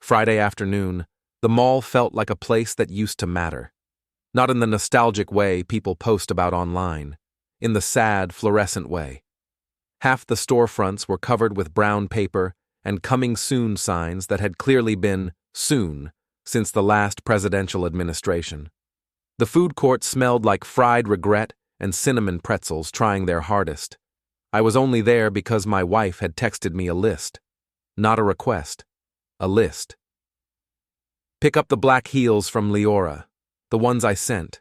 Friday afternoon, the mall felt like a place that used to matter. Not in the nostalgic way people post about online, in the sad, fluorescent way. Half the storefronts were covered with brown paper and coming soon signs that had clearly been soon since the last presidential administration. The food court smelled like fried regret and cinnamon pretzels trying their hardest. I was only there because my wife had texted me a list. Not a request. A list. Pick up the black heels from Leora, the ones I sent.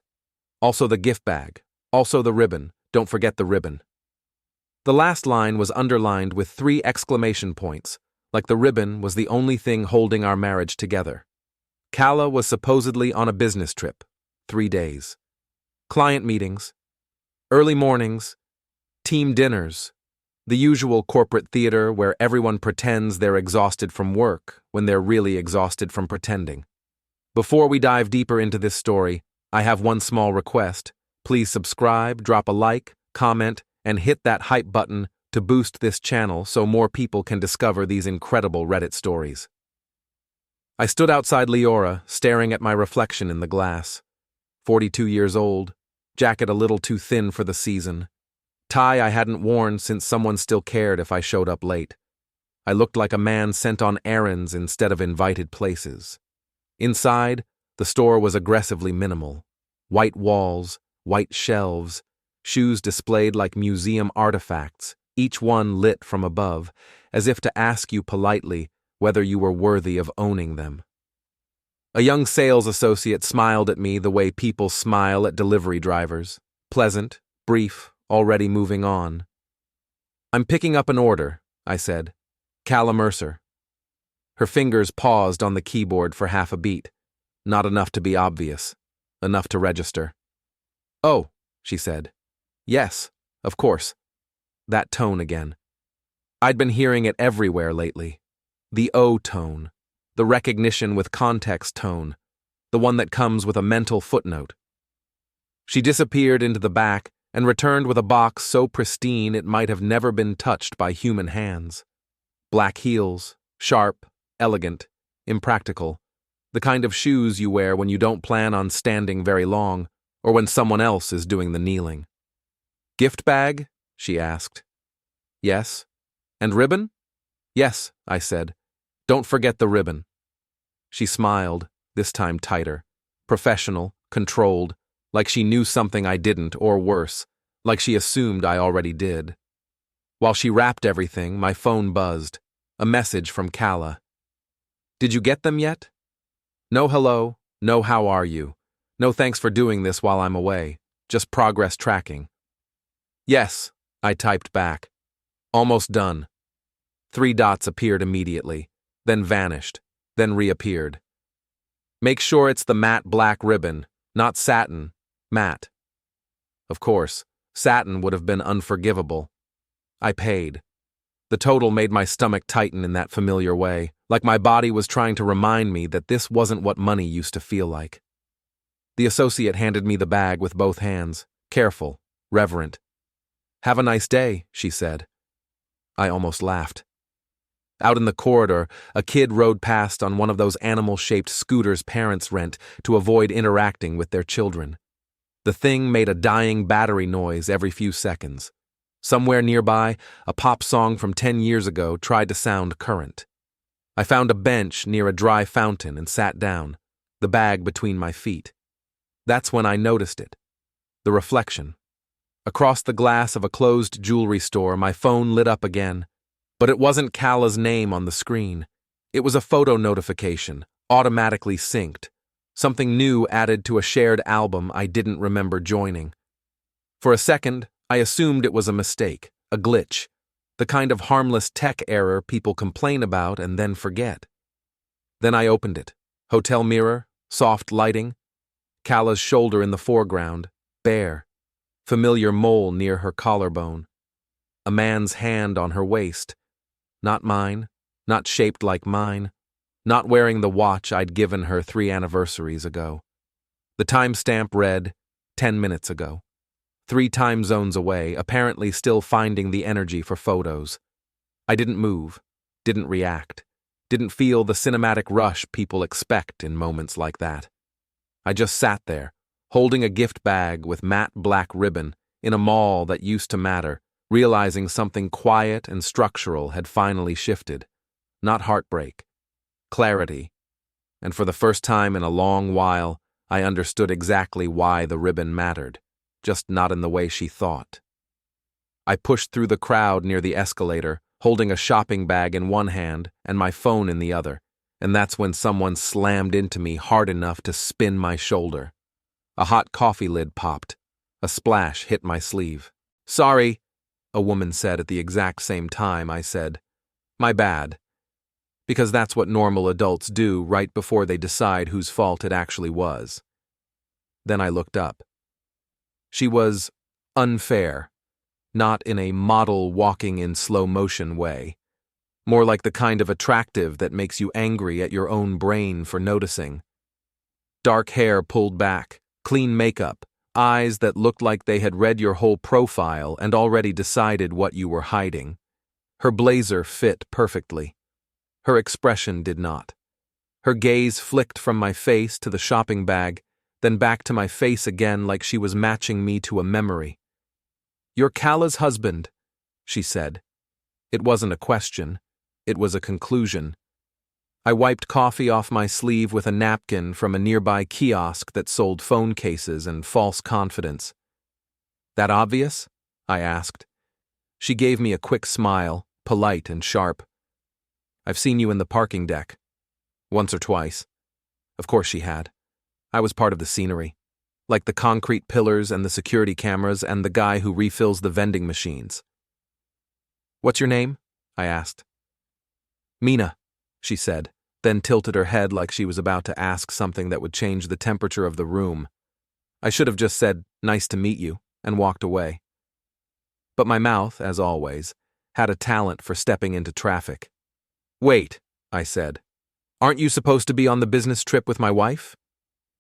Also the gift bag. Also the ribbon. Don't forget the ribbon. The last line was underlined with 3 exclamation points, like the ribbon was the only thing holding our marriage together. Calla was supposedly on a business trip. 3 days. Client meetings. Early mornings. Team dinners. The usual corporate theater where everyone pretends they're exhausted from work when they're really exhausted from pretending. Before we dive deeper into this story, I have one small request. Please subscribe, drop a like, comment, and hit that hype button to boost this channel so more people can discover these incredible Reddit stories. I stood outside Leora, staring at my reflection in the glass. 42 years old, jacket a little too thin for the season, tie I hadn't worn since someone still cared if I showed up late. I looked like a man sent on errands instead of invited places. Inside, the store was aggressively minimal. White walls, white shelves, shoes displayed like museum artifacts, each one lit from above, as if to ask you politely whether you were worthy of owning them. A young sales associate smiled at me the way people smile at delivery drivers. Pleasant, brief, already moving on. "I'm picking up an order," I said. "Calla Mercer." Her fingers paused on the keyboard for half a beat. Not enough to be obvious. Enough to register. "Oh," she said. "Yes, of course." That tone again. I'd been hearing it everywhere lately. The O tone. The recognition with context tone. The one that comes with a mental footnote. She disappeared into the back and returned with a box so pristine it might have never been touched by human hands. Black heels, sharp, elegant, impractical. The kind of shoes you wear when you don't plan on standing very long, or when someone else is doing the kneeling. "Gift bag?" she asked. "Yes." "And ribbon?" "Yes," I said. "Don't forget the ribbon." She smiled, this time tighter. Professional, controlled, like she knew something I didn't, or worse, like she assumed I already did. While she wrapped everything, my phone buzzed. A message from Calla. "Did you get them yet?" "No hello, no how are you. No thanks for doing this while I'm away. Just progress tracking." "Yes," I typed back. "Almost done." 3 dots appeared immediately, then vanished, then reappeared. "Make sure it's the matte black ribbon, not satin, matte." Of course, satin would have been unforgivable. I paid. The total made my stomach tighten in that familiar way, like my body was trying to remind me that this wasn't what money used to feel like. The associate handed me the bag with both hands, careful, reverent. "Have a nice day," she said. I almost laughed. Out in the corridor, a kid rode past on one of those animal-shaped scooters parents rent to avoid interacting with their children. The thing made a dying battery noise every few seconds. Somewhere nearby, a pop song from 10 years ago tried to sound current. I found a bench near a dry fountain and sat down, the bag between my feet. That's when I noticed it. The reflection. Across the glass of a closed jewelry store, my phone lit up again. But it wasn't Calla's name on the screen. It was a photo notification, automatically synced. Something new added to a shared album I didn't remember joining. For a second, I assumed it was a mistake, a glitch, the kind of harmless tech error people complain about and then forget. Then I opened it. Hotel mirror, soft lighting, Calla's shoulder in the foreground, bare, familiar mole near her collarbone. A man's hand on her waist. Not mine, not shaped like mine, not wearing the watch I'd given her 3 anniversaries ago. The timestamp read, 10 minutes ago. 3 time zones away, apparently still finding the energy for photos. I didn't move, didn't react, Didn't feel the cinematic rush people expect in moments like that. I just sat there, holding a gift bag with matte black ribbon in a mall that used to matter, realizing something quiet and structural had finally shifted. Not heartbreak. Clarity. And for the first time in a long while, I understood exactly why the ribbon mattered, just not in the way she thought. I pushed through the crowd near the escalator, holding a shopping bag in one hand and my phone in the other, and that's when someone slammed into me hard enough to spin my shoulder. A hot coffee lid popped. A splash hit my sleeve. "Sorry," a woman said at the exact same time I said, "My bad." Because that's what normal adults do right before they decide whose fault it actually was. Then I looked up. She was unfair, not in a model walking in slow motion way, more like the kind of attractive that makes you angry at your own brain for noticing. Dark hair pulled back, clean makeup, eyes that looked like they had read your whole profile and already decided what you were hiding. Her blazer fit perfectly. Her expression did not. Her gaze flicked from my face to the shopping bag, then back to my face again like she was matching me to a memory. "You're Calla's husband," she said. It wasn't a question. It was a conclusion. I wiped coffee off my sleeve with a napkin from a nearby kiosk that sold phone cases and false confidence. "That obvious?" I asked. She gave me a quick smile, polite and sharp. "I've seen you in the parking deck. Once or twice." Of course she had. I was part of the scenery. Like the concrete pillars and the security cameras and the guy who refills the vending machines. "What's your name?" I asked. "Mina," she said, then tilted her head like she was about to ask something that would change the temperature of the room. I should have just said, "Nice to meet you," and walked away. But my mouth, as always, had a talent for stepping into traffic. "Wait," I said. "Aren't you supposed to be on the business trip with my wife?"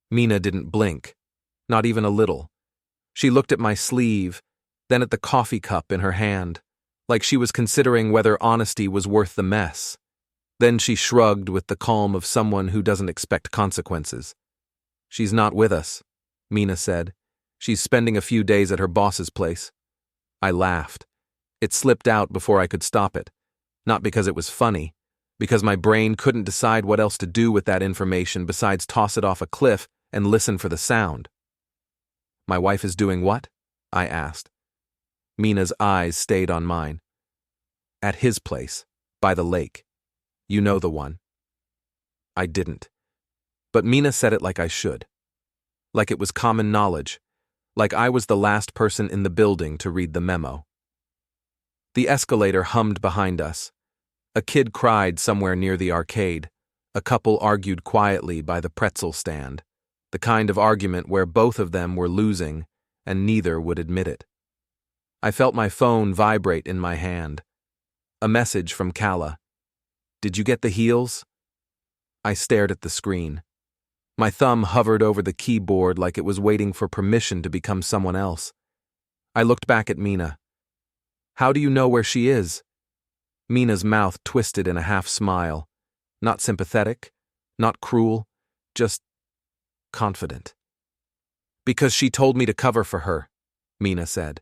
Mina didn't blink. Not even a little. She looked at my sleeve, then at the coffee cup in her hand, like she was considering whether honesty was worth the mess. Then she shrugged with the calm of someone who doesn't expect consequences. "She's not with us," Mina said. "She's spending a few days at her boss's place." I laughed. It slipped out before I could stop it. Not because it was funny, because my brain couldn't decide what else to do with that information besides toss it off a cliff and listen for the sound. "My wife is doing what?" I asked. Mina's eyes stayed on mine. "At his place, by the lake. You know the one." I didn't. But Mina said it like I should. Like it was common knowledge. Like I was the last person in the building to read the memo. The escalator hummed behind us. A kid cried somewhere near the arcade. A couple argued quietly by the pretzel stand. The kind of argument where both of them were losing, and neither would admit it. I felt my phone vibrate in my hand. A message from Calla. "Did you get the heels?" I stared at the screen. My thumb hovered over the keyboard like it was waiting for permission to become someone else. I looked back at Mina. "How do you know where she is?" Mina's mouth twisted in a half smile. Not sympathetic, not cruel, just confident. "Because she told me to cover for her," Mina said.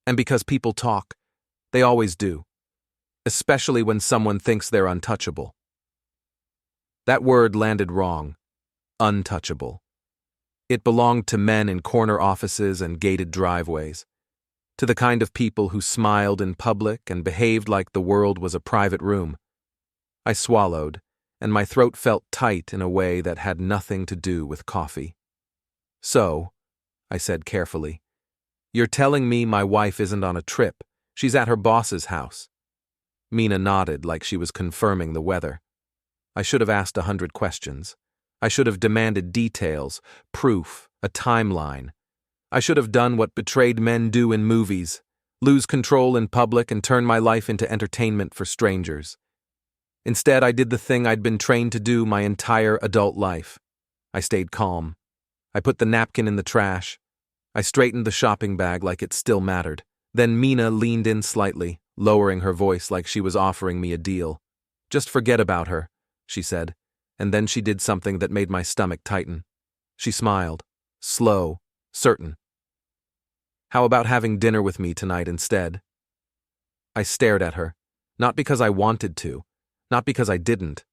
"And because people talk. They always do. Especially when someone thinks they're untouchable." That word landed wrong. Untouchable. It belonged to men in corner offices and gated driveways. To the kind of people who smiled in public and behaved like the world was a private room. I swallowed, and my throat felt tight in a way that had nothing to do with coffee. "So," I said carefully, "you're telling me my wife isn't on a trip. She's at her boss's house." Mina nodded like she was confirming the weather. I should have asked 100 questions. I should have demanded details, proof, a timeline. I should have done what betrayed men do in movies, lose control in public and turn my life into entertainment for strangers. Instead, I did the thing I'd been trained to do my entire adult life. I stayed calm. I put the napkin in the trash. I straightened the shopping bag like it still mattered. Then Mina leaned in slightly, lowering her voice like she was offering me a deal. Just forget about her, she said, and then she did something that made my stomach tighten. She smiled, slow, certain. How about having dinner with me tonight instead? I stared at her, not because I wanted to, not because I didn't,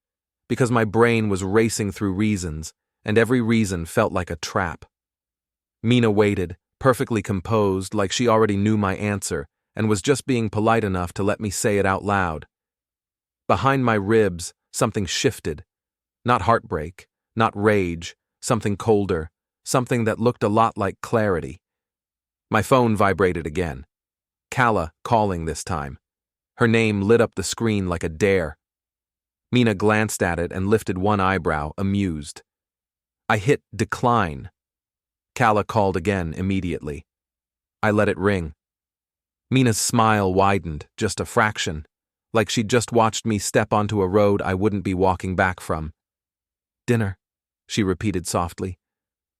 because my brain was racing through reasons, and every reason felt like a trap. Mina waited, perfectly composed, like she already knew my answer, and was just being polite enough to let me say it out loud. Behind my ribs, something shifted. Not heartbreak, not rage, something colder, something that looked a lot like clarity. My phone vibrated again. Calla calling this time. Her name lit up the screen like a dare. Mina glanced at it and lifted one eyebrow, amused. I hit decline. Calla called again immediately. I let it ring. Mina's smile widened, just a fraction, like she'd just watched me step onto a road I wouldn't be walking back from. Dinner, she repeated softly.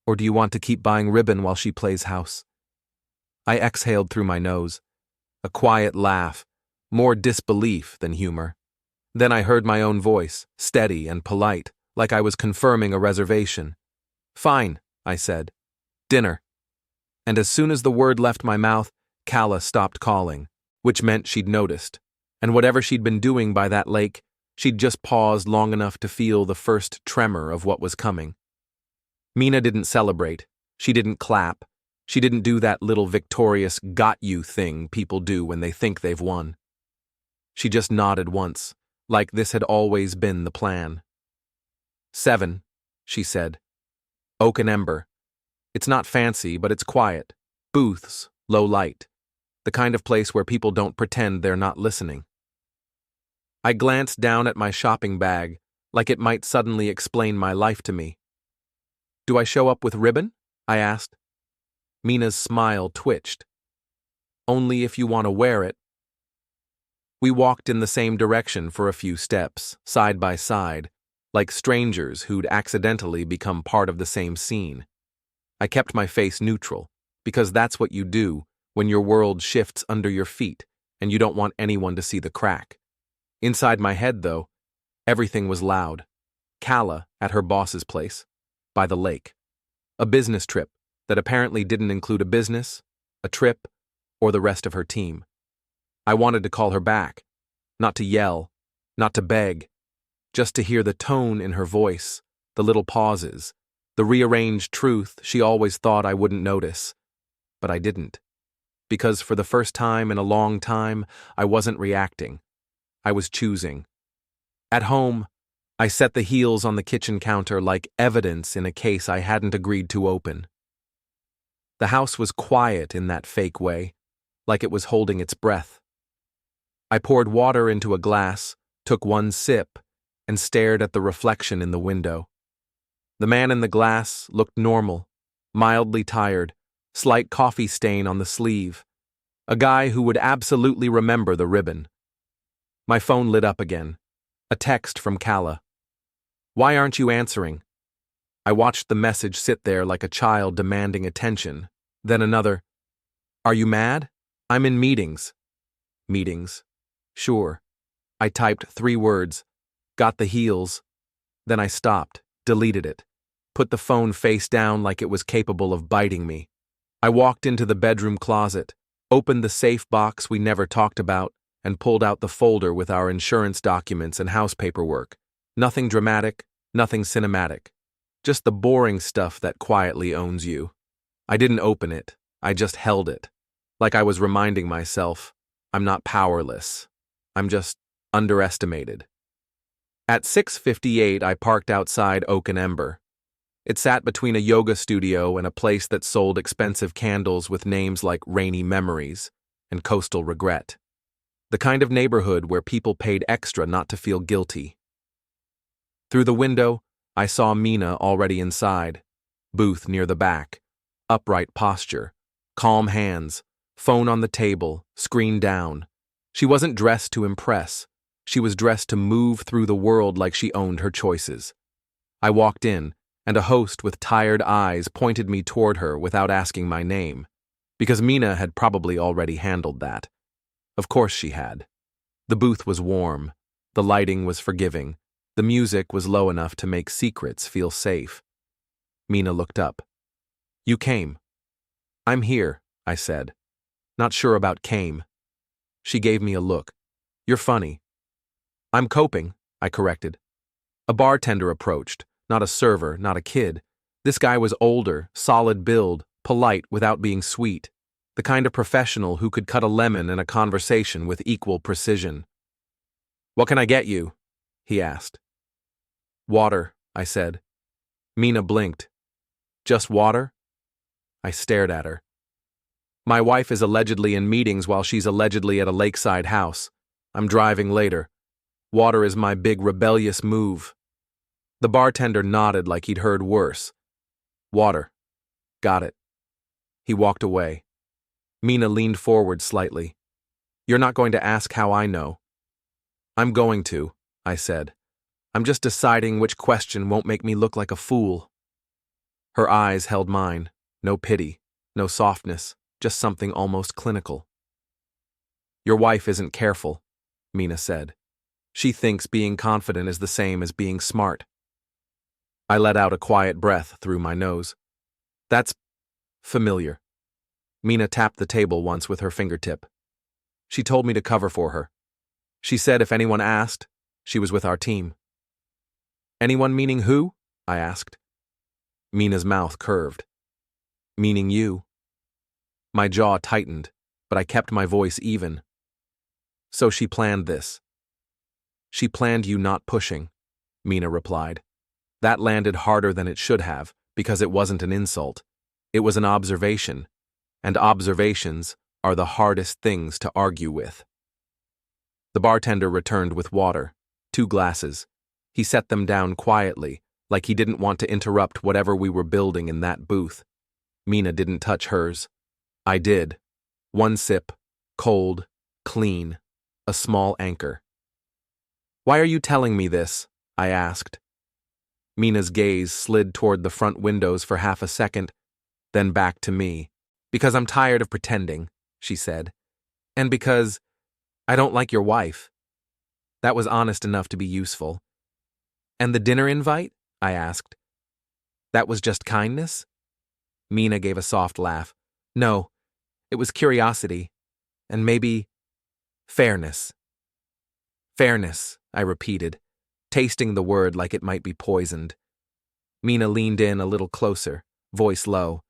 Or do you want to keep buying ribbon while she plays house? I exhaled through my nose. A quiet laugh, more disbelief than humor. Then I heard my own voice, steady and polite, like I was confirming a reservation. Fine, I said. Dinner. And as soon as the word left my mouth, Calla stopped calling, which meant she'd noticed. And whatever she'd been doing by that lake, she'd just paused long enough to feel the first tremor of what was coming. Mina didn't celebrate. She didn't clap. She didn't do that little victorious got you thing people do when they think they've won. She just nodded once, like this had always been the plan. 7, she said. Oak and Ember. It's not fancy, but it's quiet. Booths, low light. The kind of place where people don't pretend they're not listening. I glanced down at my shopping bag, like it might suddenly explain my life to me. Do I show up with ribbon? I asked. Mina's smile twitched. Only if you want to wear it. We walked in the same direction for a few steps, side by side, like strangers who'd accidentally become part of the same scene. I kept my face neutral, because that's what you do when your world shifts under your feet and you don't want anyone to see the crack. Inside my head, though, everything was loud. Calla at her boss's place, by the lake. A business trip that apparently didn't include a business, a trip, or the rest of her team. I wanted to call her back, not to yell, not to beg, just to hear the tone in her voice, the little pauses, the rearranged truth she always thought I wouldn't notice. But I didn't. Because for the first time in a long time, I wasn't reacting. I was choosing. At home, I set the heels on the kitchen counter like evidence in a case I hadn't agreed to open. The house was quiet in that fake way, like it was holding its breath. I poured water into a glass, took one sip, and stared at the reflection in the window. The man in the glass looked normal, mildly tired, slight coffee stain on the sleeve. A guy who would absolutely remember the ribbon. My phone lit up again. A text from Calla. Why aren't you answering? I watched the message sit there like a child demanding attention. Then another. Are you mad? I'm in meetings. Meetings. Sure. I typed 3 words. Got the heels. Then I stopped, deleted it, put the phone face down like it was capable of biting me. I walked into the bedroom closet, opened the safe box we never talked about, and pulled out the folder with our insurance documents and house paperwork. Nothing dramatic, nothing cinematic. Just the boring stuff that quietly owns you. I didn't open it, I just held it. Like I was reminding myself, I'm not powerless. I'm just underestimated. At 6:58, I parked outside Oak and Ember. It sat between a yoga studio and a place that sold expensive candles with names like Rainy Memories and Coastal Regret. The kind of neighborhood where people paid extra not to feel guilty. Through the window, I saw Mina already inside, booth near the back, upright posture, calm hands, phone on the table, screen down. She wasn't dressed to impress. She was dressed to move through the world like she owned her choices. I walked in, and a host with tired eyes pointed me toward her without asking my name, because Mina had probably already handled that. Of course she had. The booth was warm. The lighting was forgiving. The music was low enough to make secrets feel safe. Mina looked up. "You came." "I'm here," I said. "Not sure about came." She gave me a look. "You're funny." "I'm coping," I corrected. A bartender approached, not a server, not a kid. This guy was older, solid build, polite without being sweet, the kind of professional who could cut a lemon in a conversation with equal precision. "What can I get you?" he asked. "Water," I said. Mina blinked. "Just water?" I stared at her. "My wife is allegedly in meetings while she's allegedly at a lakeside house. I'm driving later. Water is my big rebellious move." The bartender nodded like he'd heard worse. "Water. Got it." He walked away. Mina leaned forward slightly. "You're not going to ask how I know." "I'm going to," I said. "I'm just deciding which question won't make me look like a fool." Her eyes held mine. No pity, no softness, just something almost clinical. "Your wife isn't careful," Mina said. "She thinks being confident is the same as being smart." I let out a quiet breath through my nose. "That's familiar." Mina tapped the table once with her fingertip. "She told me to cover for her. She said if anyone asked, she was with our team." "Anyone meaning who?" I asked. Mina's mouth curved. "Meaning you." My jaw tightened, but I kept my voice even. "So she planned this." "She planned you not pushing," Mina replied. That landed harder than it should have, because it wasn't an insult. It was an observation, and observations are the hardest things to argue with. The bartender returned with water, 2 glasses. He set them down quietly, like he didn't want to interrupt whatever we were building in that booth. Mina didn't touch hers. I did. 1 sip, cold, clean, a small anchor. "Why are you telling me this?" I asked. Mina's gaze slid toward the front windows for half a second, then back to me. "Because I'm tired of pretending," she said. "And because I don't like your wife." That was honest enough to be useful. "And the dinner invite?" I asked. "That was just kindness?" Mina gave a soft laugh. "No, it was curiosity. And maybe fairness." "Fairness," I repeated, tasting the word like it might be poisoned. Mina leaned in a little closer, voice low.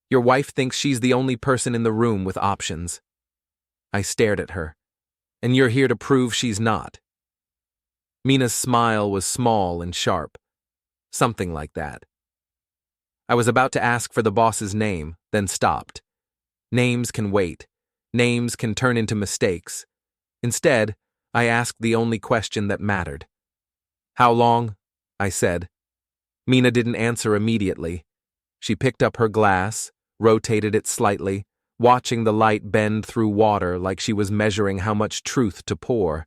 "Your wife thinks she's the only person in the room with options." I stared at her. "And you're here to prove she's not." Mina's smile was small and sharp. Something like that. I was about to ask for the boss's name, then stopped. Names can wait. Names can turn into mistakes. Instead, I asked the only question that mattered. "How long?" I said. Mina didn't answer immediately. She picked up her glass, rotated it slightly, watching the light bend through water like she was measuring how much truth to pour.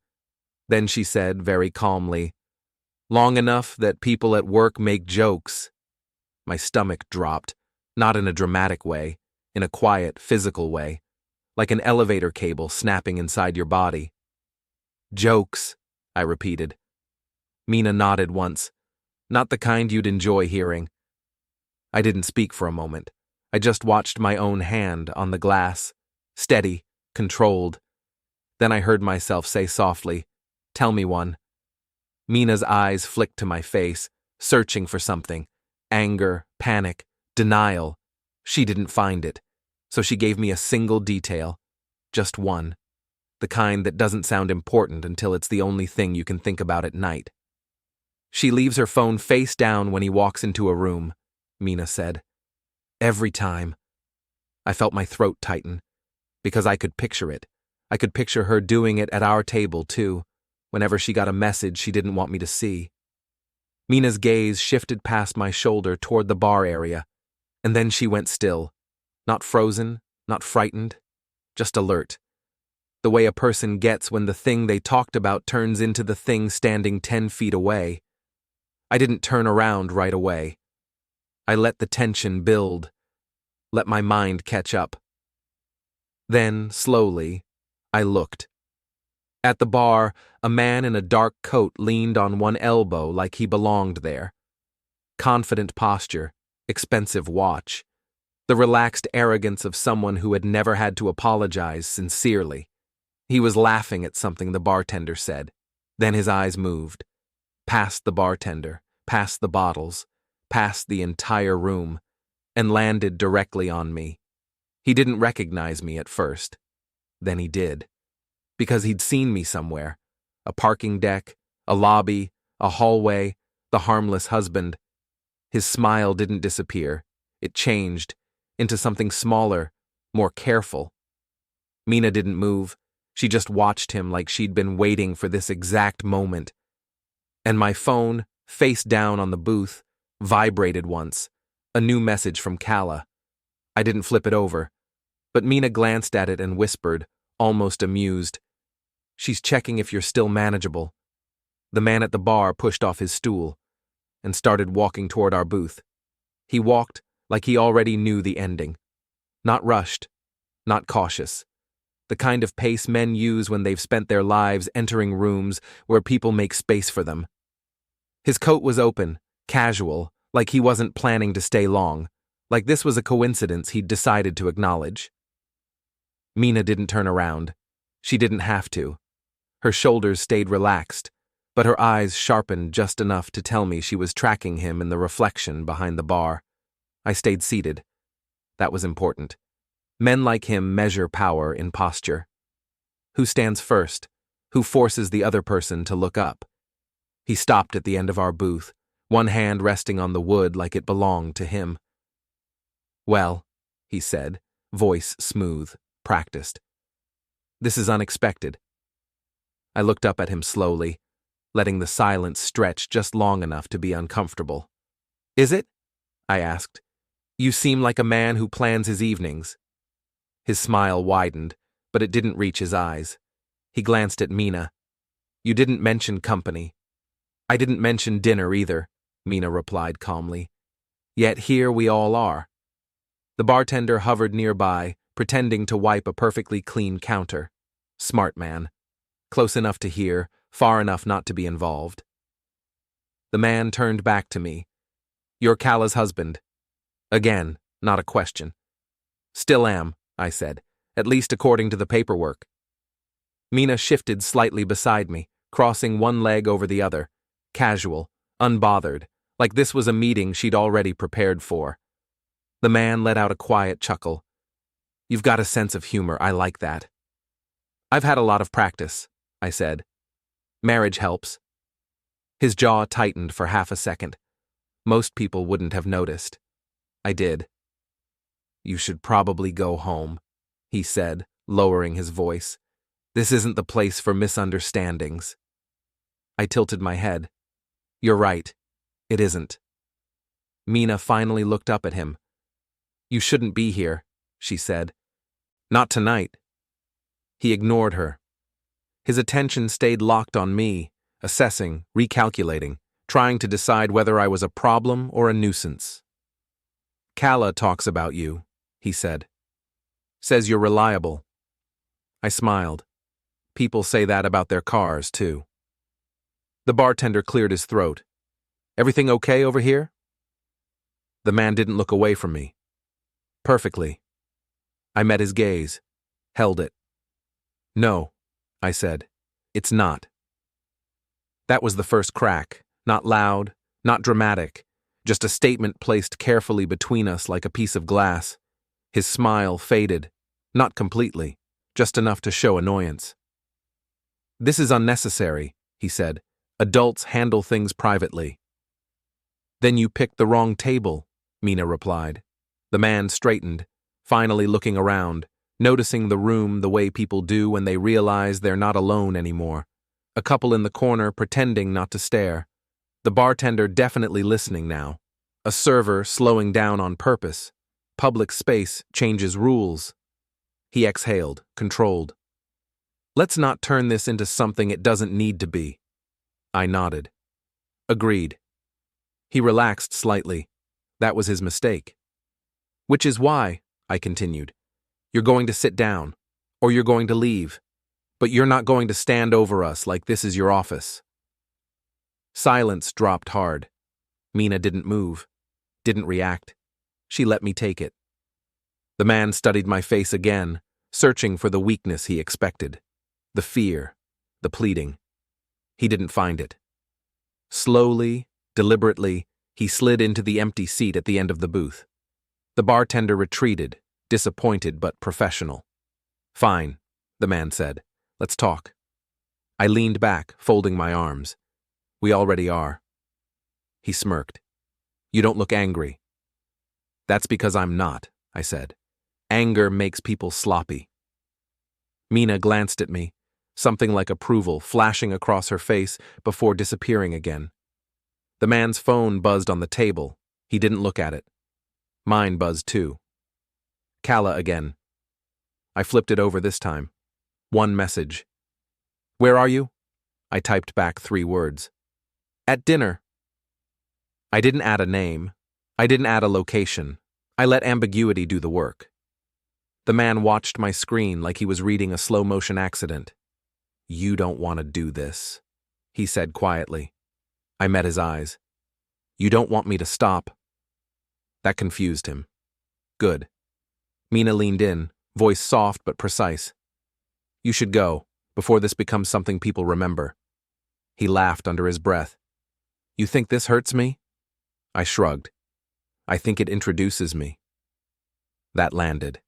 Then she said very calmly, "Long enough that people at work make jokes." My stomach dropped, not in a dramatic way, in a quiet, physical way, like an elevator cable snapping inside your body. "Jokes," I repeated. Mina nodded once. "Not the kind you'd enjoy hearing." I didn't speak for a moment. I just watched my own hand on the glass, steady, controlled. Then I heard myself say softly, "Tell me one." Mina's eyes flicked to my face, searching for something. Anger, panic, denial. She didn't find it, so she gave me a single detail. Just one. The kind that doesn't sound important until it's the only thing you can think about at night. "She leaves her phone face down when he walks into a room," Mina said. "Every time." I felt my throat tighten, because I could picture it. I could picture her doing it at our table, too, whenever she got a message she didn't want me to see. Mina's gaze shifted past my shoulder toward the bar area, and then she went still. Not frozen, not frightened, just alert. The way a person gets when the thing they talked about turns into the thing standing 10 feet away. I didn't turn around right away. I let the tension build, let my mind catch up. Then, slowly, I looked. At the bar, a man in a dark coat leaned on one elbow like he belonged there. Confident posture, expensive watch, the relaxed arrogance of someone who had never had to apologize sincerely. He was laughing at something the bartender said. Then his eyes moved. Past the bartender, past the bottles, past the entire room, and landed directly on me. He didn't recognize me at first. Then he did. Because he'd seen me somewhere. A parking deck, a lobby, a hallway, the harmless husband. His smile didn't disappear. It changed into something smaller, more careful. Mina didn't move. She just watched him like she'd been waiting for this exact moment. And my phone, face down on the booth, vibrated once. A new message from Calla. I didn't flip it over, but Mina glanced at it and whispered, almost amused, "She's checking if you're still manageable." The man at the bar pushed off his stool and started walking toward our booth. He walked like he already knew the ending. Not rushed, not cautious. The kind of pace men use when they've spent their lives entering rooms where people make space for them. His coat was open, casual, like he wasn't planning to stay long, like this was a coincidence he'd decided to acknowledge. Mina didn't turn around. She didn't have to. Her shoulders stayed relaxed, but her eyes sharpened just enough to tell me she was tracking him in the reflection behind the bar. I stayed seated. That was important. Men like him measure power in posture. Who stands first? Who forces the other person to look up? He stopped at the end of our booth, one hand resting on the wood like it belonged to him. "Well," he said, voice smooth, practiced. "This is unexpected." I looked up at him slowly, letting the silence stretch just long enough to be uncomfortable. "Is it?" I asked. "You seem like a man who plans his evenings." His smile widened, but it didn't reach his eyes. He glanced at Mina. "You didn't mention company." "I didn't mention dinner either," Mina replied calmly. "Yet here we all are." The bartender hovered nearby, pretending to wipe a perfectly clean counter. Smart man. Close enough to hear, far enough not to be involved. The man turned back to me. "You're Calla's husband." Again, not a question. "Still am," I said, "at least according to the paperwork." Mina shifted slightly beside me, crossing one leg over the other, casual, unbothered, like this was a meeting she'd already prepared for. The man let out a quiet chuckle. "You've got a sense of humor, I like that." "I've had a lot of practice," I said. "Marriage helps." His jaw tightened for half a second. Most people wouldn't have noticed. I did. "You should probably go home," he said, lowering his voice. "This isn't the place for misunderstandings." I tilted my head. "You're right. It isn't." Mina finally looked up at him. "You shouldn't be here," she said. "Not tonight." He ignored her. His attention stayed locked on me, assessing, recalculating, trying to decide whether I was a problem or a nuisance. "Calla talks about you," he said. "Says you're reliable." I smiled. People say that about their cars, too. The bartender cleared his throat. "Everything okay over here?" The man didn't look away from me. "Perfectly." I met his gaze, held it. "No," I said. "It's not." That was the first crack, not loud, not dramatic, just a statement placed carefully between us like a piece of glass. His smile faded, not completely, just enough to show annoyance. "This is unnecessary," he said. "Adults handle things privately." "Then you picked the wrong table," Mina replied. The man straightened, finally looking around, noticing the room the way people do when they realize they're not alone anymore. A couple in the corner pretending not to stare. The bartender definitely listening now. A server slowing down on purpose. Public space changes rules. He exhaled, controlled. "Let's not turn this into something it doesn't need to be." I nodded. "Agreed." He relaxed slightly. That was his mistake. "Which is why," I continued, "you're going to sit down, or you're going to leave. But you're not going to stand over us like this is your office. Silence dropped hard. Mina didn't move, didn't react. She let me take it. The man studied my face again, searching for the weakness he expected. The fear, the pleading. He didn't find it. Slowly, deliberately, he slid into the empty seat at the end of the booth. The bartender retreated, disappointed but professional. "Fine," the man said. "Let's talk." I leaned back, folding my arms. "We already are." He smirked. "You don't look angry." "That's because I'm not," I said. "Anger makes people sloppy." Mina glanced at me, something like approval flashing across her face before disappearing again. The man's phone buzzed on the table. He didn't look at it. Mine buzzed too. Calla again. I flipped it over this time. One message. "Where are you?" I typed back 3 words. "At dinner." I didn't add a name. I didn't add a location. I let ambiguity do the work. The man watched my screen like he was reading a slow-motion accident. "You don't want to do this," he said quietly. I met his eyes. "You don't want me to stop." That confused him. Good. Mina leaned in, voice soft but precise. "You should go, before this becomes something people remember." He laughed under his breath. "You think this hurts me?" I shrugged. "I think it introduces me." That landed.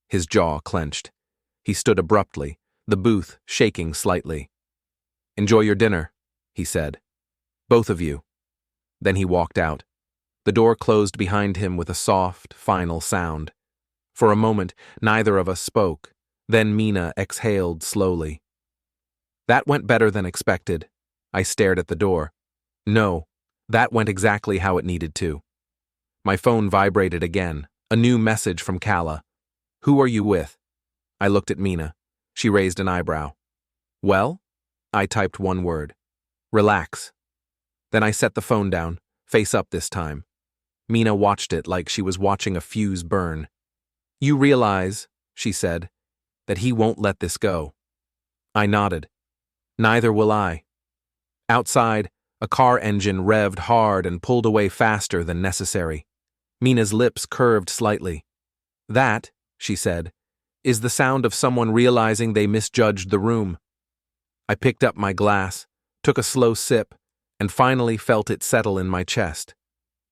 His jaw clenched. He stood abruptly, the booth shaking slightly. "Enjoy your dinner," he said. "Both of you." Then he walked out. The door closed behind him with a soft, final sound. For a moment, neither of us spoke. Then Mina exhaled slowly. "That went better than expected." I stared at the door. "No, that went exactly how it needed to." My phone vibrated again. A new message from Calla. "Who are you with?" I looked at Mina. She raised an eyebrow. "Well?" I typed 1 word. "Relax." Then I set the phone down, face up this time. Mina watched it like she was watching a fuse burn. "You realize," she said, "that he won't let this go." I nodded. "Neither will I." Outside, a car engine revved hard and pulled away faster than necessary. Mina's lips curved slightly. "That," she said, "is the sound of someone realizing they misjudged the room." I picked up my glass, took a slow sip, and finally felt it settle in my chest.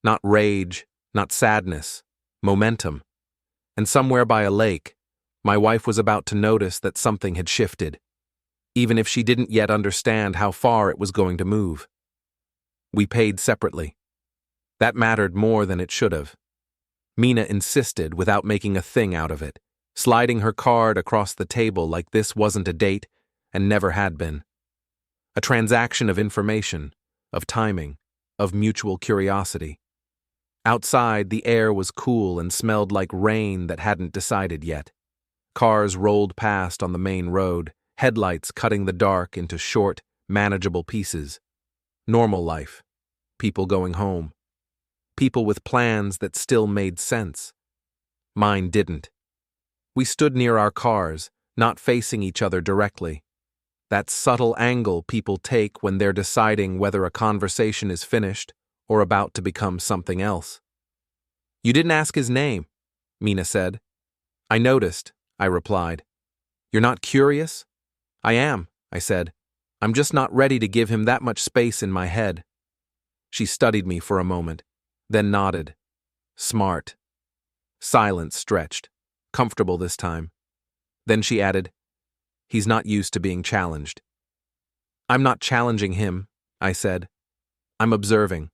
Not rage, not sadness, momentum. And somewhere by a lake, my wife was about to notice that something had shifted, even if she didn't yet understand how far it was going to move. We paid separately. That mattered more than it should have. Mina insisted without making a thing out of it, sliding her card across the table like this wasn't a date and never had been. A transaction of information, of timing, of mutual curiosity. Outside, the air was cool and smelled like rain that hadn't decided yet. Cars rolled past on the main road, headlights cutting the dark into short, manageable pieces. Normal life. People going home. People with plans that still made sense. Mine didn't. We stood near our cars, not facing each other directly. That subtle angle people take when they're deciding whether a conversation is finished or about to become something else. "You didn't ask his name," Mina said. "I noticed," I replied. "You're not curious?" "I am," I said. "I'm just not ready to give him that much space in my head." She studied me for a moment, then nodded. Smart. Silence stretched, comfortable this time. Then she added, "He's not used to being challenged." "I'm not challenging him," I said. "I'm observing."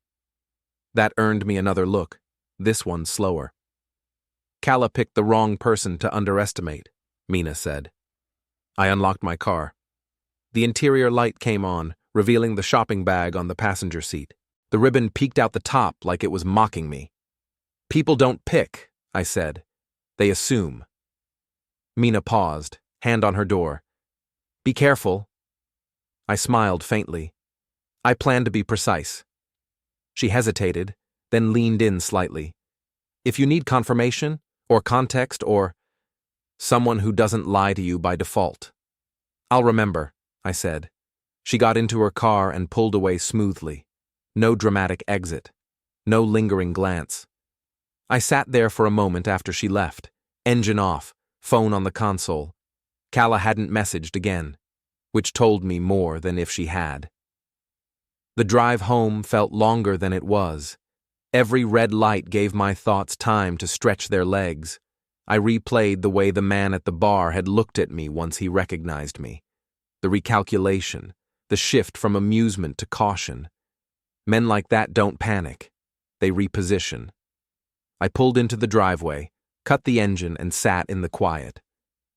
That earned me another look, this one slower. "Calla picked the wrong person to underestimate," Mina said. I unlocked my car. The interior light came on, revealing the shopping bag on the passenger seat. The ribbon peeked out the top like it was mocking me. "People don't pick," I said. "They assume." Mina paused, hand on her door. "Be careful." I smiled faintly. "I plan to be precise." She hesitated, then leaned in slightly. "If you need confirmation, or context, or someone who doesn't lie to you by default." I'll remember, I said. She got into her car and pulled away smoothly. No dramatic exit. No lingering glance. I sat there for a moment after she left, engine off, phone on the console. Calla hadn't messaged again, which told me more than if she had. The drive home felt longer than it was. Every red light gave my thoughts time to stretch their legs. I replayed the way the man at the bar had looked at me once he recognized me. The recalculation, the shift from amusement to caution. Men like that don't panic. They reposition. I pulled into the driveway, cut the engine, and sat in the quiet.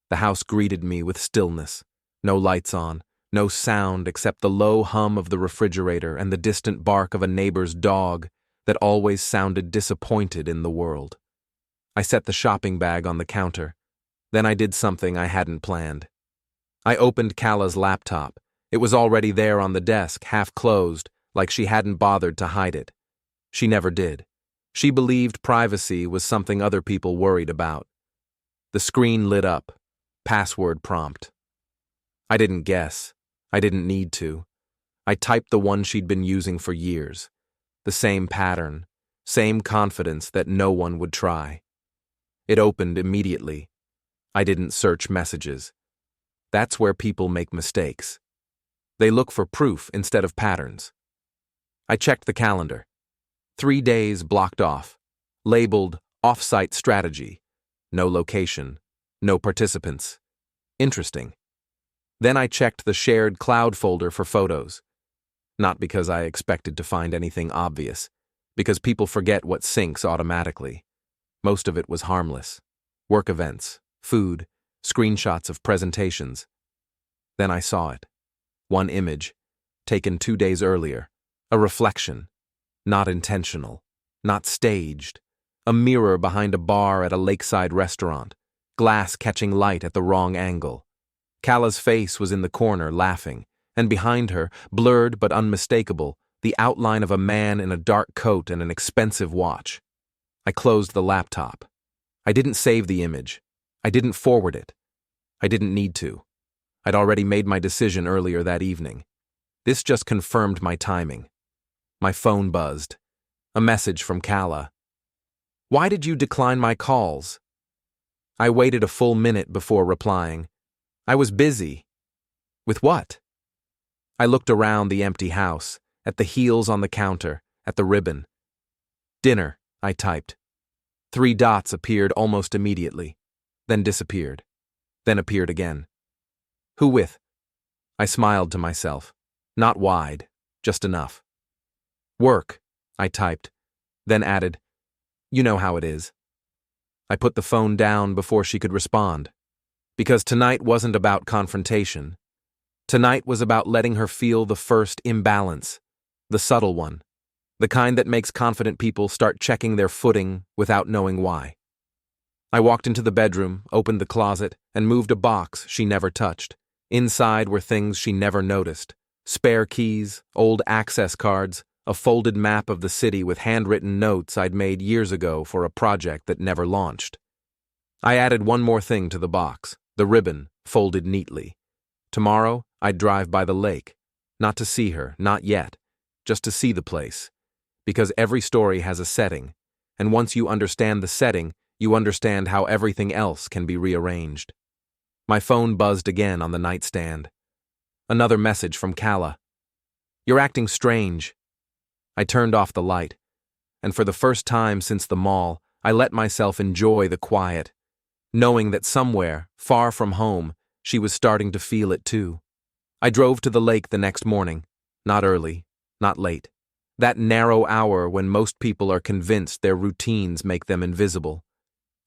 The house greeted me with stillness. No lights on, no sound except the low hum of the refrigerator and the distant bark of a neighbor's dog that always sounded disappointed in the world. I set the shopping bag on the counter. Then I did something I hadn't planned. I opened Calla's laptop. It was already there on the desk, half closed, like she hadn't bothered to hide it. She never did. She believed privacy was something other people worried about. The screen lit up. Password prompt. I didn't guess. I didn't need to. I typed the one she'd been using for years. The same pattern, same confidence that no one would try. It opened immediately. I didn't search messages. That's where people make mistakes. They look for proof instead of patterns. I checked the calendar. 3 days blocked off, labeled off-site strategy. No location, no participants. Interesting. Then I checked the shared cloud folder for photos. Not because I expected to find anything obvious, because people forget what syncs automatically. Most of it was harmless. Work events, food, screenshots of presentations. Then I saw it. One image, taken 2 days earlier. A reflection. Not intentional. Not staged. A mirror behind a bar at a lakeside restaurant. Glass catching light at the wrong angle. Calla's face was in the corner, laughing, and behind her, blurred but unmistakable, the outline of a man in a dark coat and an expensive watch. I closed the laptop. I didn't save the image. I didn't forward it. I didn't need to. I'd already made my decision earlier that evening. This just confirmed my timing. My phone buzzed. A message from Calla. "Why did you decline my calls?" I waited a full minute before replying. I was busy. With what? I looked around the empty house, at the heels on the counter, at the ribbon. "Dinner," I typed. 3 dots appeared almost immediately, then disappeared, then appeared again. "Who with?" I smiled to myself. Not wide, just enough. "Work," I typed, then added, "You know how it is." I put the phone down before she could respond. Because tonight wasn't about confrontation. Tonight was about letting her feel the first imbalance, the subtle one, the kind that makes confident people start checking their footing without knowing why. I walked into the bedroom, opened the closet, and moved a box she never touched. Inside were things she never noticed. Spare keys, old access cards, a folded map of the city with handwritten notes I'd made years ago for a project that never launched. I added one more thing to the box, the ribbon, folded neatly. Tomorrow, I'd drive by the lake. Not to see her, not yet, just to see the place. Because every story has a setting, and once you understand the setting, you understand how everything else can be rearranged. My phone buzzed again on the nightstand. Another message from Calla. "You're acting strange." I turned off the light, and for the first time since the mall, I let myself enjoy the quiet, knowing that somewhere, far from home, she was starting to feel it too. I drove to the lake the next morning, not early, not late. That narrow hour when most people are convinced their routines make them invisible.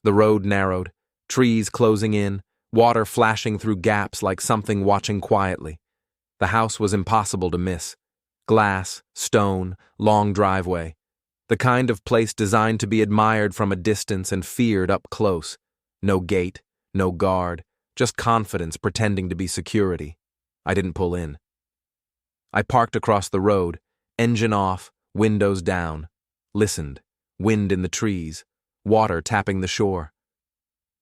The road narrowed, trees closing in, water flashing through gaps like something watching quietly. The house was impossible to miss. Glass, stone, long driveway. The kind of place designed to be admired from a distance and feared up close. No gate, no guard, just confidence pretending to be security. I didn't pull in. I parked across the road, engine off, windows down. Listened. Wind in the trees, water tapping the shore.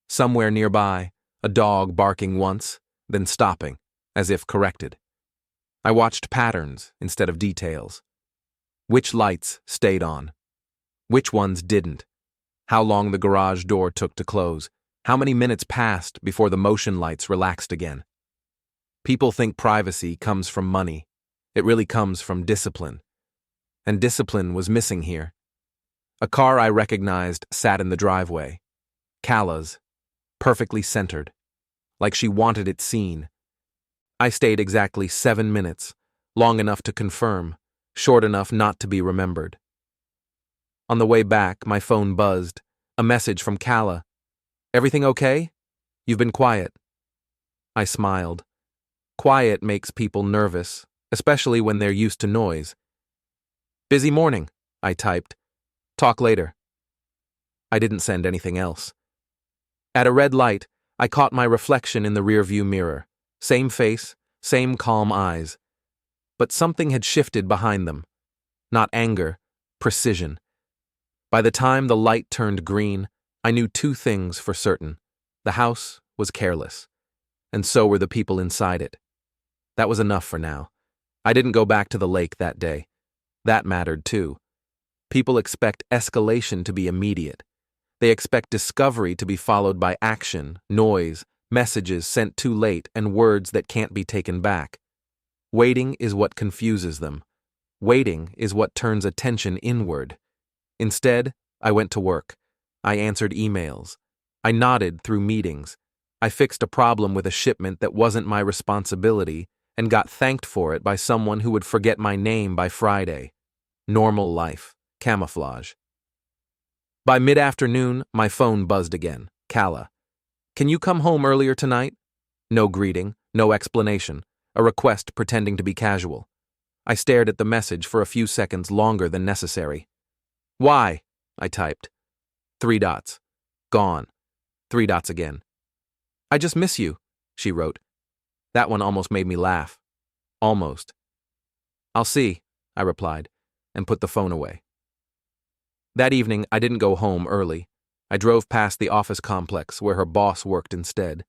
Somewhere nearby, a dog barking once, then stopping, as if corrected. I watched patterns instead of details. Which lights stayed on? Which ones didn't? How long the garage door took to close? How many minutes passed before the motion lights relaxed again? People think privacy comes from money. It really comes from discipline. And discipline was missing here. A car I recognized sat in the driveway. Calla's, perfectly centered, like she wanted it seen. I stayed exactly 7 minutes, long enough to confirm, short enough not to be remembered. On the way back, my phone buzzed, a message from Calla. "Everything okay? You've been quiet." I smiled. Quiet makes people nervous, especially when they're used to noise. "Busy morning," I typed. "Talk later." I didn't send anything else. At a red light, I caught my reflection in the rearview mirror. Same face, same calm eyes. But something had shifted behind them. Not anger, precision. By the time the light turned green, I knew 2 things for certain. The house was careless, and so were the people inside it. That was enough for now. I didn't go back to the lake that day. That mattered too. People expect escalation to be immediate. They expect discovery to be followed by action, noise, messages sent too late, and words that can't be taken back. Waiting is what confuses them. Waiting is what turns attention inward. Instead, I went to work. I answered emails. I nodded through meetings. I fixed a problem with a shipment that wasn't my responsibility and got thanked for it by someone who would forget my name by Friday. Normal life. Camouflage. By mid-afternoon, my phone buzzed again. Calla. "Can you come home earlier tonight?" No greeting, no explanation, a request pretending to be casual. I stared at the message for a few seconds longer than necessary. "Why?" I typed. 3 dots. Gone. 3 dots again. "I just miss you," she wrote. That one almost made me laugh. Almost. "I'll see," I replied, and put the phone away. That evening, I didn't go home early. I drove past the office complex where her boss worked instead.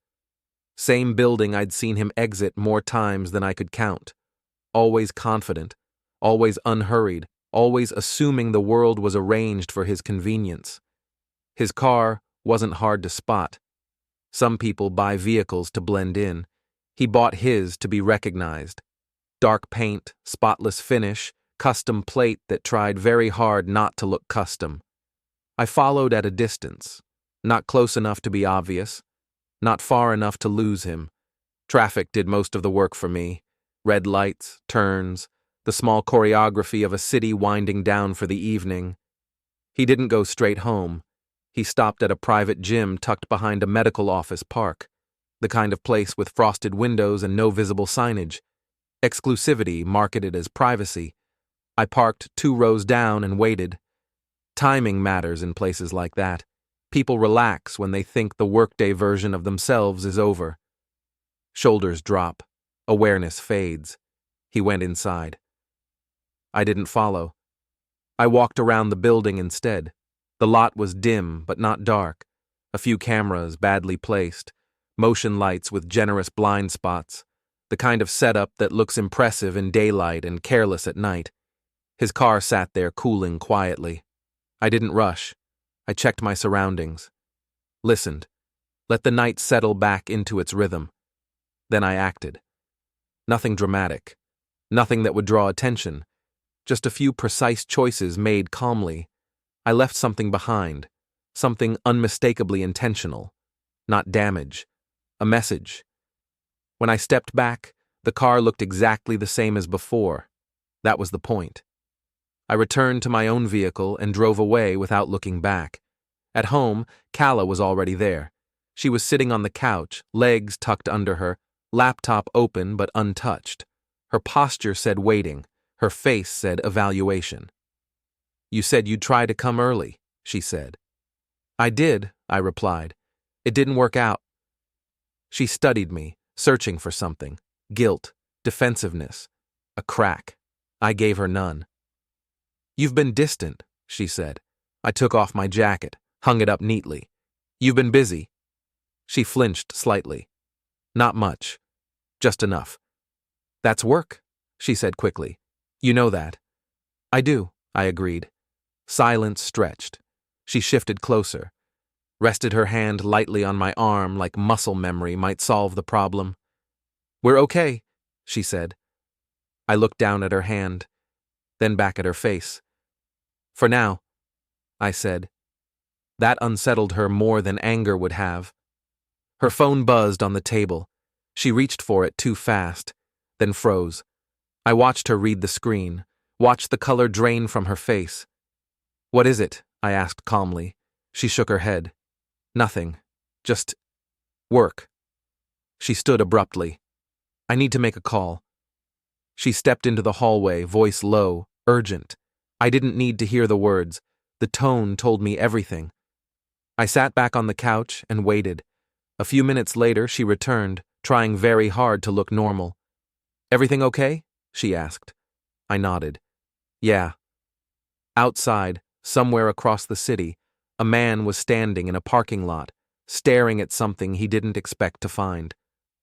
Same building I'd seen him exit more times than I could count. Always confident, always unhurried, always assuming the world was arranged for his convenience. His car wasn't hard to spot. Some people buy vehicles to blend in. He bought his to be recognized. Dark paint, spotless finish, custom plate that tried very hard not to look custom. I followed at a distance, not close enough to be obvious, not far enough to lose him. Traffic did most of the work for me. Red lights, turns, the small choreography of a city winding down for the evening. He didn't go straight home. He stopped at a private gym tucked behind a medical office park, the kind of place with frosted windows and no visible signage. Exclusivity marketed as privacy. I parked 2 rows down and waited. Timing matters in places like that. People relax when they think the workday version of themselves is over. Shoulders drop. Awareness fades. He went inside. I didn't follow. I walked around the building instead. The lot was dim but not dark. A few cameras badly placed. Motion lights with generous blind spots. The kind of setup that looks impressive in daylight and careless at night. His car sat there cooling quietly. I didn't rush. I checked my surroundings. Listened. Let the night settle back into its rhythm. Then I acted. Nothing dramatic. Nothing that would draw attention. Just a few precise choices made calmly. I left something behind. Something unmistakably intentional. Not damage. A message. When I stepped back, the car looked exactly the same as before. That was the point. I returned to my own vehicle and drove away without looking back. At home, Calla was already there. She was sitting on the couch, legs tucked under her, laptop open but untouched. Her posture said waiting. Her face said evaluation. "You said you'd try to come early," she said. "I did," I replied. "It didn't work out." She studied me, searching for something. Guilt, defensiveness, a crack. I gave her none. "You've been distant," she said. I took off my jacket, hung it up neatly. "You've been busy." She flinched slightly. "Not much." Just enough. That's work, she said quickly. You know that. I do, I agreed. Silence stretched. She shifted closer, rested her hand lightly on my arm like muscle memory might solve the problem. We're okay, she said. I looked down at her hand, then back at her face. For now, I said. That unsettled her more than anger would have. Her phone buzzed on the table. She reached for it too fast, then froze. I watched her read the screen, watched the color drain from her face. What is it? I asked calmly. She shook her head. Nothing. Just work. She stood abruptly. I need to make a call. She stepped into the hallway, voice low, urgent. I didn't need to hear the words. The tone told me everything. I sat back on the couch and waited. A few minutes later, she returned, trying very hard to look normal. Everything okay? She asked. I nodded. Yeah. Outside, somewhere across the city, a man was standing in a parking lot, staring at something he didn't expect to find.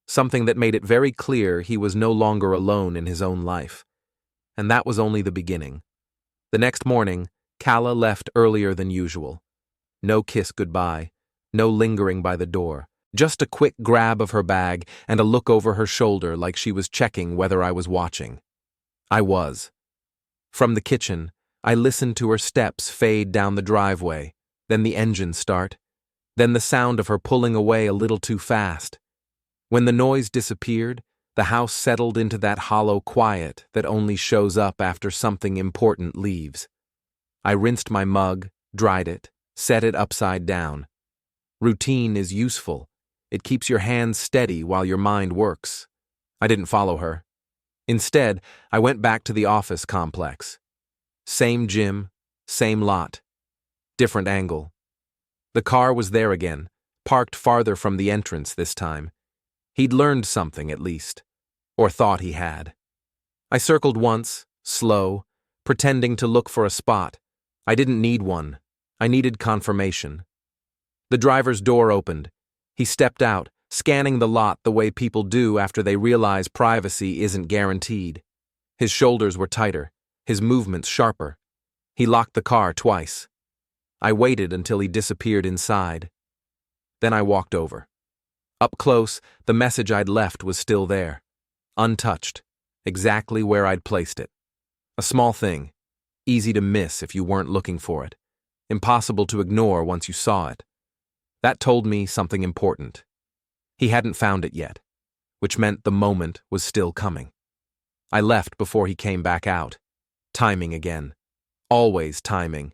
Something that made it very clear he was no longer alone in his own life. And that was only the beginning. The next morning, Calla left earlier than usual. No kiss goodbye, no lingering by the door, just a quick grab of her bag and a look over her shoulder like she was checking whether I was watching. I was. From the kitchen, I listened to her steps fade down the driveway, then the engine start, then the sound of her pulling away a little too fast. When the noise disappeared, the house settled into that hollow quiet that only shows up after something important leaves. I rinsed my mug, dried it, set it upside down. Routine is useful. It keeps your hands steady while your mind works. I didn't follow her. Instead, I went back to the office complex. Same gym, same lot. Different angle. The car was there again, parked farther from the entrance this time. He'd learned something, at least. Or thought he had. I circled once, slow, pretending to look for a spot. I didn't need one. I needed confirmation. The driver's door opened. He stepped out, scanning the lot the way people do after they realize privacy isn't guaranteed. His shoulders were tighter, his movements sharper. He locked the car twice. I waited until he disappeared inside. Then I walked over. Up close, the message I'd left was still there. Untouched. Exactly where I'd placed it. A small thing. Easy to miss if you weren't looking for it. Impossible to ignore once you saw it. That told me something important. He hadn't found it yet, which meant the moment was still coming. I left before he came back out. Timing again. Always timing.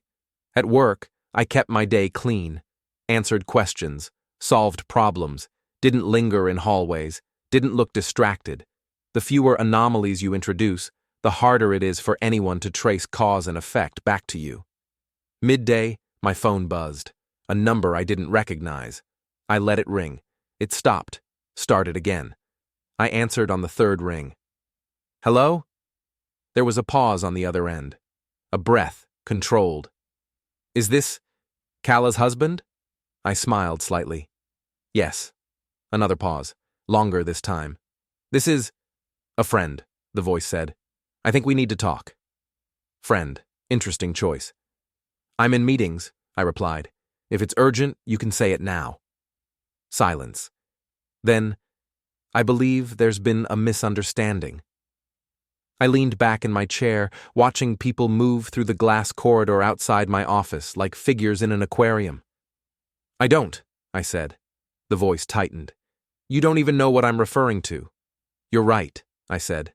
At work, I kept my day clean. Answered questions. Solved problems. Didn't linger in hallways, didn't look distracted. The fewer anomalies you introduce, the harder it is for anyone to trace cause and effect back to you. Midday, my phone buzzed, a number I didn't recognize. I let it ring. It stopped, started again. I answered on the third ring. Hello? There was a pause on the other end. A breath, controlled. Is this Calla's husband? I smiled slightly. Yes. Another pause, longer this time. This is a friend, the voice said. I think we need to talk. Friend, interesting choice. I'm in meetings, I replied. If it's urgent, you can say it now. Silence. Then, I believe there's been a misunderstanding. I leaned back in my chair, watching people move through the glass corridor outside my office like figures in an aquarium. I don't, I said. The voice tightened. You don't even know what I'm referring to. You're right, I said.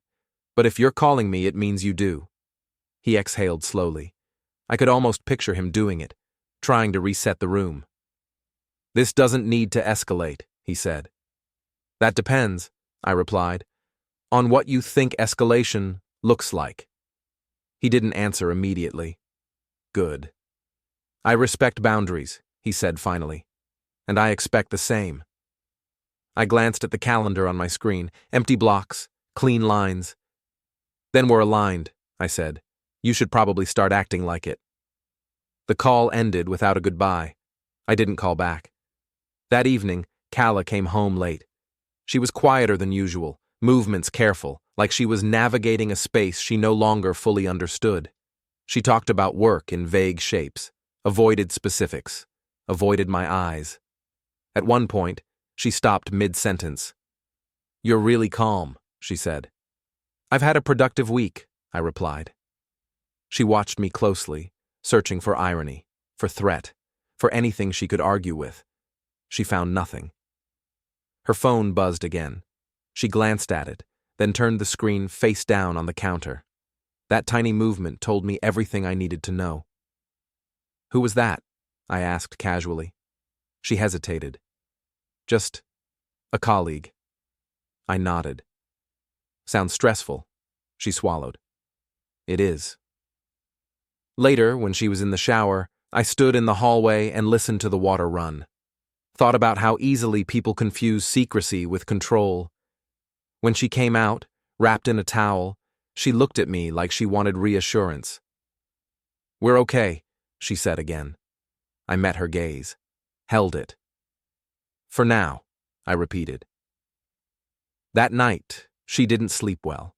But if you're calling me, it means you do. He exhaled slowly. I could almost picture him doing it, trying to reset the room. This doesn't need to escalate, he said. That depends, I replied, on what you think escalation looks like. He didn't answer immediately. Good. I respect boundaries, he said finally, and I expect the same. I glanced at the calendar on my screen, empty blocks, clean lines. Then we're aligned, I said. You should probably start acting like it. The call ended without a goodbye. I didn't call back. That evening, Calla came home late. She was quieter than usual, movements careful, like she was navigating a space she no longer fully understood. She talked about work in vague shapes, avoided specifics, avoided my eyes. At one point, she stopped mid-sentence. "You're really calm," she said. "I've had a productive week," I replied. She watched me closely, searching for irony, for threat, for anything she could argue with. She found nothing. Her phone buzzed again. She glanced at it, then turned the screen face down on the counter. That tiny movement told me everything I needed to know. "Who was that?" I asked casually. She hesitated. "Just a colleague." I nodded. "Sounds stressful." She swallowed. "It is." Later, when she was in the shower, I stood in the hallway and listened to the water run. Thought about how easily people confuse secrecy with control. When she came out, wrapped in a towel, she looked at me like she wanted reassurance. "We're okay," she said again. I met her gaze. Held it. "For now," I repeated. That night, she didn't sleep well.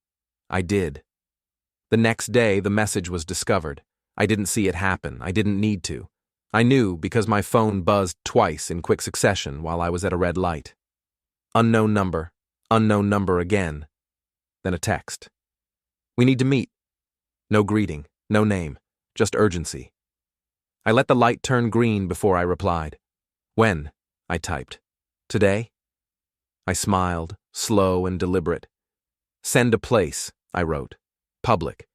I did. The next day, the message was discovered. I didn't see it happen. I didn't need to. I knew because my phone buzzed twice in quick succession while I was at a red light. Unknown number again. Then a text. "We need to meet." No greeting, no name, just urgency. I let the light turn green before I replied. "When?" I typed. "Today?" I smiled, slow and deliberate. "Send a place," I wrote. "Public."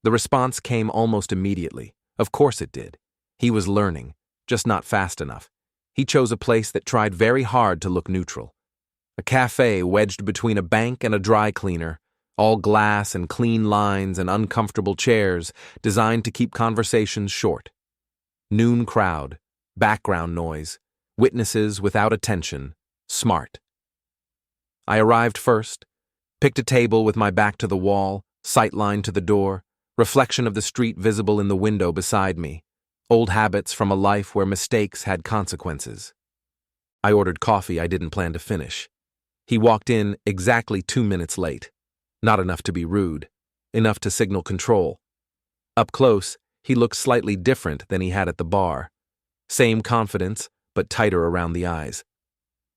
The response came almost immediately. Of course it did. He was learning, just not fast enough. He chose a place that tried very hard to look neutral. A cafe wedged between a bank and a dry cleaner, all glass and clean lines and uncomfortable chairs designed to keep conversations short. Noon crowd, background noise, witnesses without attention, smart. I arrived first, picked a table with my back to the wall, sightline to the door, reflection of the street visible in the window beside me, old habits from a life where mistakes had consequences. I ordered coffee I didn't plan to finish. He walked in exactly 2 minutes late. Not enough to be rude, enough to signal control. Up close, he looked slightly different than he had at the bar. Same confidence, but tighter around the eyes.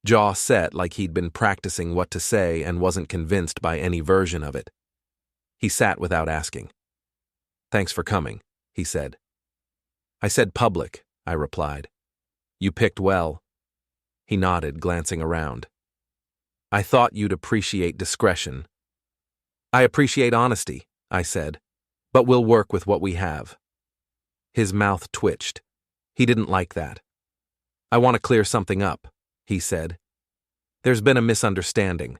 Jaw set like he'd been practicing what to say and wasn't convinced by any version of it. He sat without asking. "Thanks for coming," he said. "I said public," I replied. "You picked well." He nodded, glancing around. "I thought you'd appreciate discretion." "I appreciate honesty," I said, "but we'll work with what we have." His mouth twitched. He didn't like that. "I want to clear something up," he said. "There's been a misunderstanding."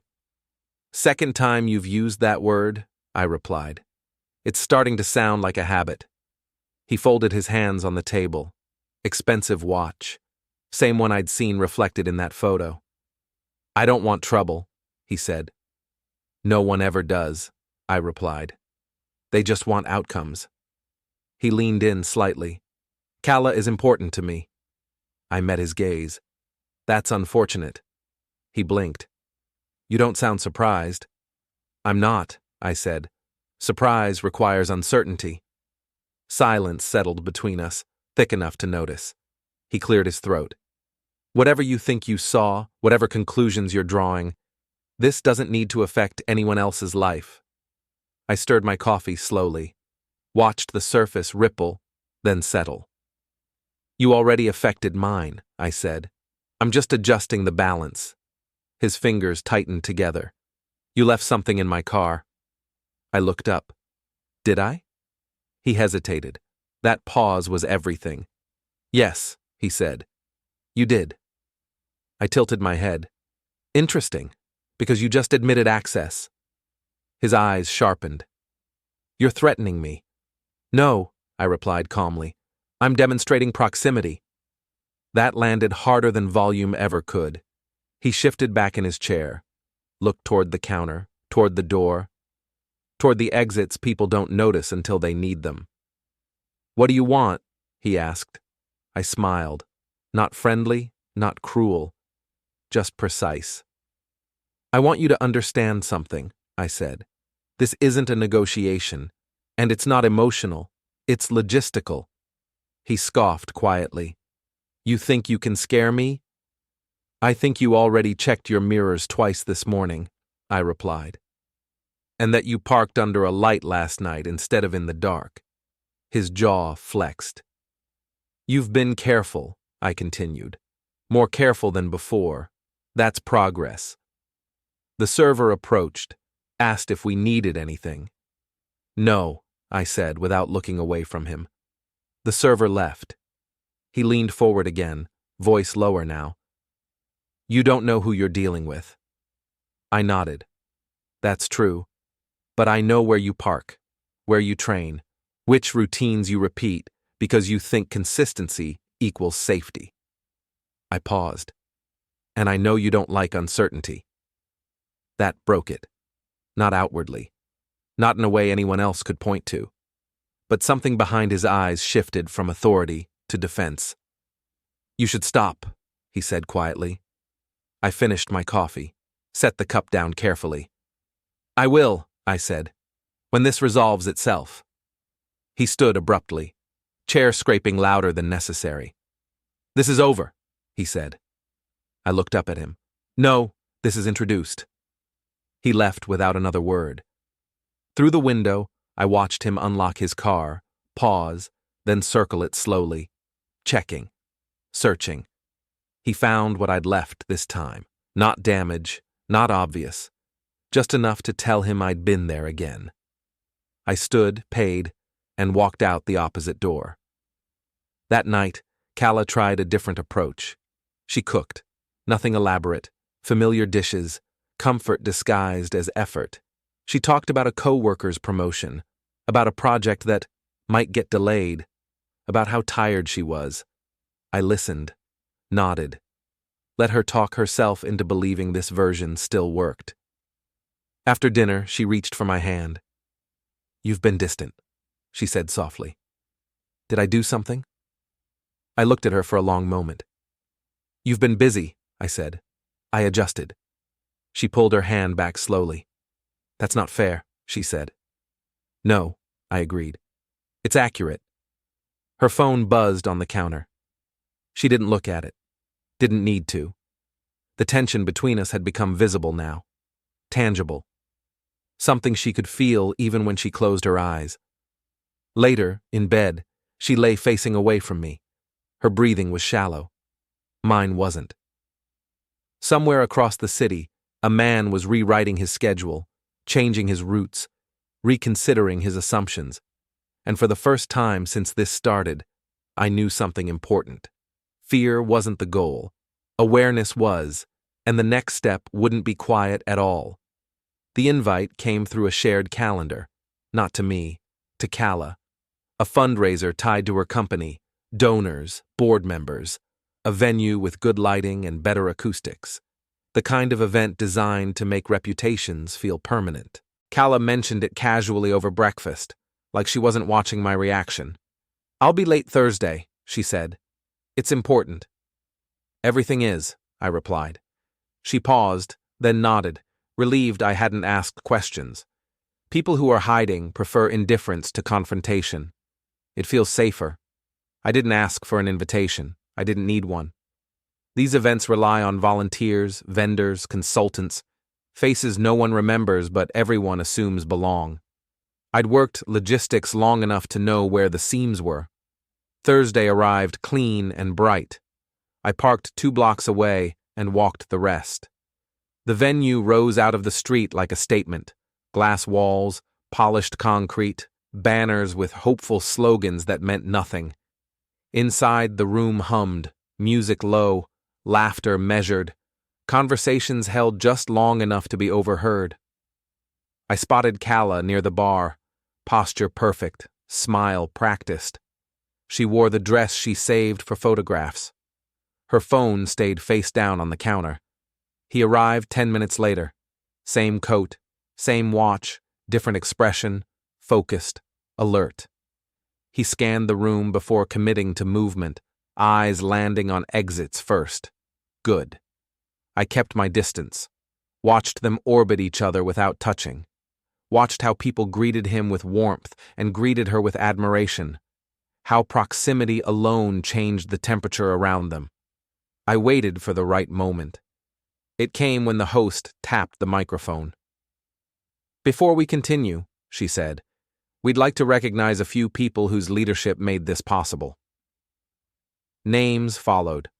"Second time you've used that word," I replied. "It's starting to sound like a habit." He folded his hands on the table. Expensive watch. Same one I'd seen reflected in that photo. "I don't want trouble," he said. "No one ever does," I replied. "They just want outcomes." He leaned in slightly. "Calla is important to me." I met his gaze. "That's unfortunate." He blinked. "You don't sound surprised." "I'm not," I said. "Surprise requires uncertainty." Silence settled between us, thick enough to notice. He cleared his throat. "Whatever you think you saw, whatever conclusions you're drawing, this doesn't need to affect anyone else's life." I stirred my coffee slowly, watched the surface ripple, then settle. "You already affected mine," I said. "I'm just adjusting the balance." His fingers tightened together. "You left something in my car." I looked up. "Did I?" He hesitated. That pause was everything. "Yes," he said. "You did." I tilted my head. "Interesting, because you just admitted access." His eyes sharpened. "You're threatening me." "No," I replied calmly. "I'm demonstrating proximity." That landed harder than volume ever could. He shifted back in his chair, looked toward the counter, toward the door, toward the exits people don't notice until they need them. "What do you want?" he asked. I smiled. Not friendly, not cruel, just precise. I want you to understand something, I said. This isn't a negotiation, and it's not emotional, it's logistical. He scoffed quietly. You think you can scare me? I think you already checked your mirrors twice this morning, I replied. And that you parked under a light last night instead of in the dark. His jaw flexed. You've been careful, I continued. More careful than before. That's progress. The server approached, asked if we needed anything. No, I said without looking away from him. The server left. He leaned forward again, voice lower now. You don't know who you're dealing with. I nodded. That's true. But I know where you park, where you train, which routines you repeat because you think consistency equals safety. I paused. And I know you don't like uncertainty. That broke it. Not outwardly. Not in a way anyone else could point to. But something behind his eyes shifted from authority to defense. You should stop, he said quietly. I finished my coffee, set the cup down carefully. I will, I said, when this resolves itself. He stood abruptly, chair scraping louder than necessary. This is over, he said. I looked up at him. No, this is introduced. He left without another word. Through the window, I watched him unlock his car, pause, then circle it slowly, checking, searching. He found what I'd left this time. Not damage, not obvious, just enough to tell him I'd been there again. I stood, paid, and walked out the opposite door. That night, Calla tried a different approach. She cooked. Nothing elaborate, familiar dishes, comfort disguised as effort. She talked about a coworker's promotion, about a project that might get delayed, about how tired she was. I listened, nodded, let her talk herself into believing this version still worked. After dinner, she reached for my hand. You've been distant, she said softly. Did I do something? I looked at her for a long moment. You've been busy, I said. I adjusted. She pulled her hand back slowly. That's not fair, she said. No, I agreed. It's accurate. Her phone buzzed on the counter. She didn't look at it. Didn't need to. The tension between us had become visible now. Tangible. Something she could feel even when she closed her eyes. Later, in bed, she lay facing away from me. Her breathing was shallow. Mine wasn't. Somewhere across the city, a man was rewriting his schedule, changing his routes, reconsidering his assumptions. And for the first time since this started, I knew something important. Fear wasn't the goal. Awareness was, and the next step wouldn't be quiet at all. The invite came through a shared calendar, not to me, to Calla. A fundraiser tied to her company, donors, board members, a venue with good lighting and better acoustics. The kind of event designed to make reputations feel permanent. Calla mentioned it casually over breakfast, like she wasn't watching my reaction. I'll be late Thursday, she said. It's important. Everything is, I replied. She paused, then nodded, relieved I hadn't asked questions. People who are hiding prefer indifference to confrontation. It feels safer. I didn't ask for an invitation. I didn't need one. These events rely on volunteers, vendors, consultants, faces no one remembers but everyone assumes belong. I'd worked logistics long enough to know where the seams were. Thursday arrived clean and bright. I parked 2 blocks away and walked the rest. The venue rose out of the street like a statement. Glass walls, polished concrete, banners with hopeful slogans that meant nothing. Inside, the room hummed, music low, laughter measured, conversations held just long enough to be overheard. I spotted Calla near the bar, posture perfect, smile practiced. She wore the dress she saved for photographs. Her phone stayed face down on the counter. He arrived 10 minutes later. Same coat, same watch, different expression, focused, alert. He scanned the room before committing to movement, eyes landing on exits first. Good. I kept my distance. watched them orbit each other without touching, watched how people greeted him with warmth and greeted her with admiration, how proximity alone changed the temperature around them. I waited for the right moment. It came when the host tapped the microphone. "Before we continue," she said, "we'd like to recognize a few people whose leadership made this possible." Names followed.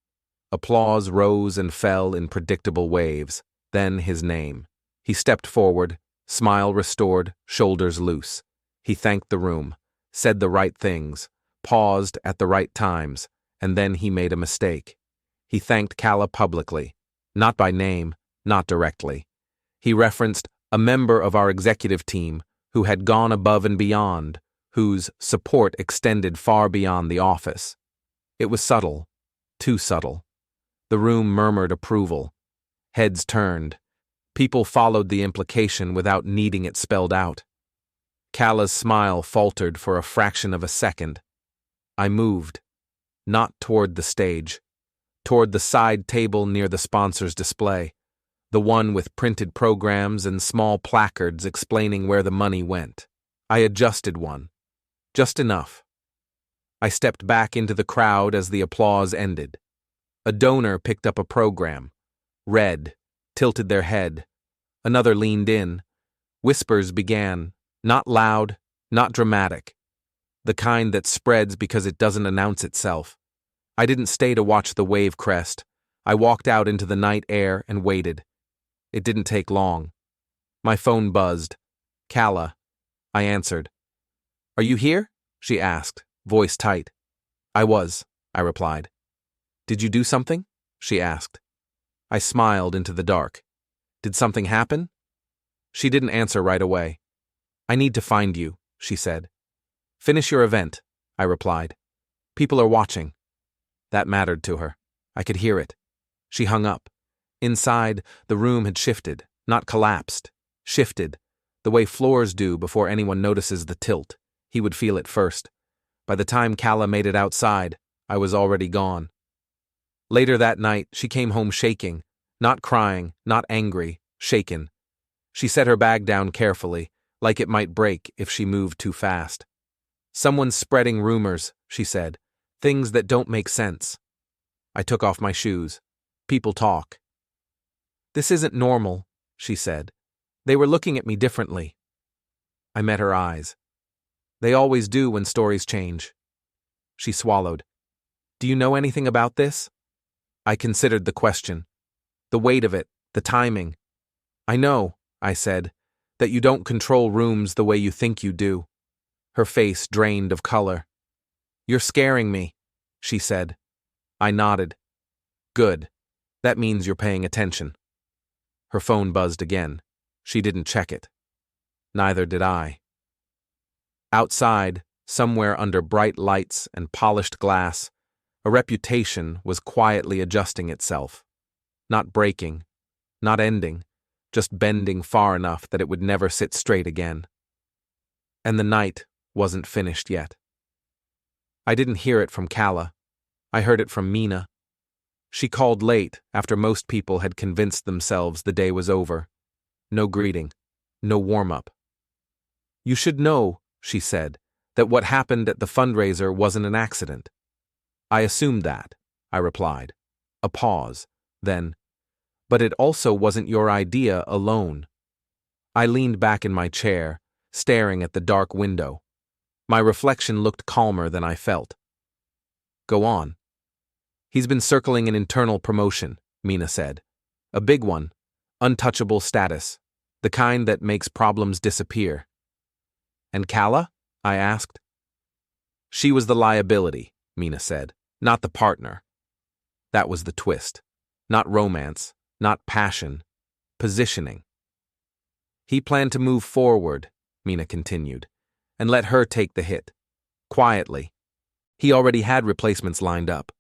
Applause rose and fell in predictable waves. Then his name. He stepped forward, smile restored, shoulders loose. He thanked the room, said the right things, paused at the right times, and then he made a mistake. He thanked Calla publicly, not by name, not directly. He referenced a member of our executive team who had gone above and beyond, whose support extended far beyond the office. It was subtle, too subtle. The room murmured approval. Heads turned. People followed the implication without needing it spelled out. Calla's smile faltered for a fraction of a second. I moved, not toward the stage, toward the side table near the sponsor's display, the one with printed programs and small placards explaining where the money went. I adjusted one, just enough. I stepped back into the crowd as the applause ended. A donor picked up a program, read, tilted their head. Another leaned in. Whispers began, not loud, not dramatic, the kind that spreads because it doesn't announce itself. I didn't stay to watch the wave crest. I walked out into the night air and waited. It didn't take long. My phone buzzed. "Calla." I answered. "Are you here?" she asked, voice tight. "I was," I replied. "Did you do something?" she asked. I smiled into the dark. "Did something happen?" She didn't answer right away. "I need to find you," she said. "Finish your event," I replied. "People are watching." That mattered to her. I could hear it. She hung up. Inside, the room had shifted, not collapsed. Shifted, the way floors do before anyone notices the tilt. He would feel it first. By the time Calla made it outside, I was already gone. Later that night, she came home shaking, not crying, not angry, shaken. She set her bag down carefully, like it might break if she moved too fast. "Someone's spreading rumors," she said. "Things that don't make sense." I took off my shoes. "People talk." "This isn't normal," she said. "They were looking at me differently." I met her eyes. "They always do when stories change." She swallowed. "Do you know anything about this?" I considered the question. The weight of it, the timing. "I know," I said, "that you don't control rooms the way you think you do." Her face drained of color. "You're scaring me," she said. I nodded. "Good. That means you're paying attention." Her phone buzzed again. She didn't check it. Neither did I. Outside, somewhere under bright lights and polished glass, a reputation was quietly adjusting itself. Not breaking, not ending, just bending far enough that it would never sit straight again. And the night wasn't finished yet. I didn't hear it from Calla. I heard it from Mina. She called late after most people had convinced themselves the day was over. No greeting, no warm-up. "You should know," she said, "that what happened at the fundraiser wasn't an accident." "I assumed that," I replied. A pause, then, "But it also wasn't your idea alone." I leaned back in my chair, staring at the dark window. My reflection looked calmer than I felt. "Go on." "He's been circling an internal promotion," Mina said. "A big one, untouchable status, the kind that makes problems disappear." "And Calla?" I asked. "She was the liability," Mina said, "not the partner." That was the twist. Not romance, not passion, positioning. "He planned to move forward," Mina continued, "and let her take the hit. Quietly. He already had replacements lined up."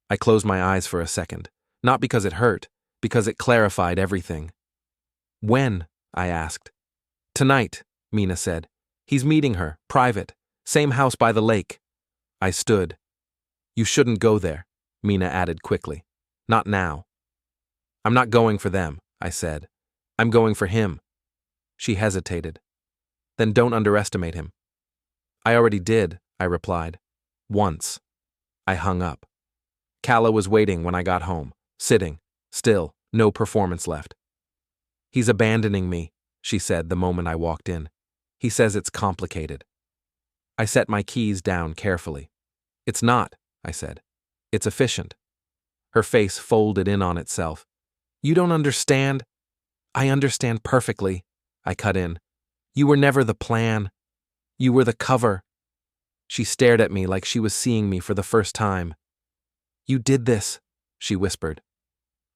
I closed my eyes for a second, not because it hurt, because it clarified everything. "When?" I asked. "Tonight," Mina said. "He's meeting her, private, same house by the lake." I stood. "You shouldn't go there," Mina added quickly. "Not now." "I'm not going for them," I said. I'm going for him. She hesitated. Then don't underestimate him. I already did, I replied. Once. I hung up. Calla was waiting when I got home, sitting, still, no performance left. He's abandoning me, she said the moment I walked in. He says it's complicated. I set my keys down carefully. It's not, I said. It's efficient. Her face folded in on itself. You don't understand? I understand perfectly, I cut in. You were never the plan. You were the cover. She stared at me like she was seeing me for the first time. You did this, she whispered.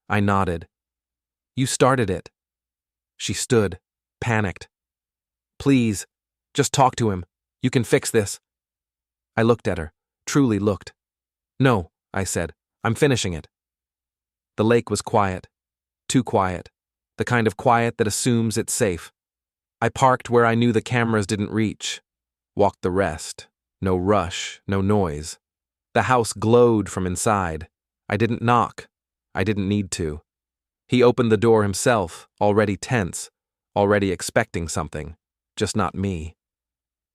I nodded. You started it. She stood, panicked. Please, just talk to him. You can fix this. I looked at her, truly looked. No, I said. I'm finishing it. The lake was quiet. Too quiet. The kind of quiet that assumes it's safe. I parked where I knew the cameras didn't reach. Walked the rest. No rush, no noise. The house glowed from inside. I didn't knock. I didn't need to. He opened the door himself, already tense, already expecting something, just not me.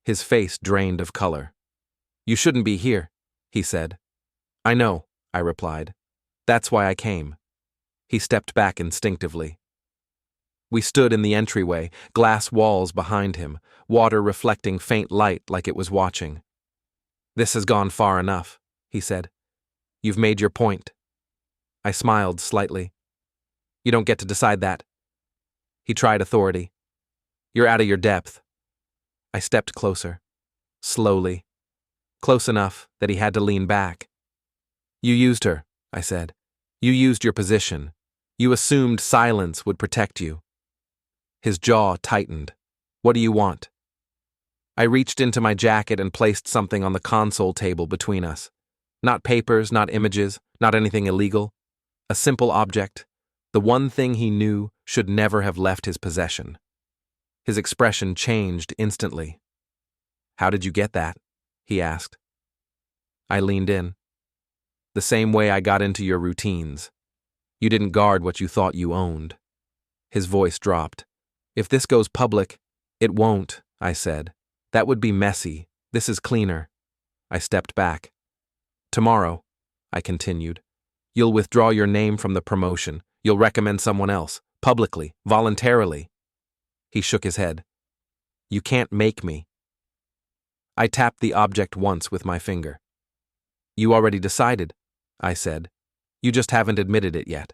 His face drained of color. You shouldn't be here, he said. I know, I replied. That's why I came. He stepped back instinctively. We stood in the entryway, glass walls behind him, water reflecting faint light like it was watching. This has gone far enough, he said. You've made your point. I smiled slightly. You don't get to decide that. He tried authority. You're out of your depth. I stepped closer, slowly, close enough that he had to lean back. You used her, I said. You used your position. You assumed silence would protect you. His jaw tightened. What do you want? I reached into my jacket and placed something on the console table between us. Not papers, not images, not anything illegal. A simple object, the one thing he knew should never have left his possession. His expression changed instantly. How did you get that? He asked. I leaned in. The same way I got into your routines. You didn't guard what you thought you owned. His voice dropped. If this goes public, it won't, I said. That would be messy. This is cleaner. I stepped back. Tomorrow, I continued, you'll withdraw your name from the promotion. You'll recommend someone else, publicly, voluntarily. He shook his head. You can't make me. I tapped the object once with my finger. You already decided, I said. You just haven't admitted it yet.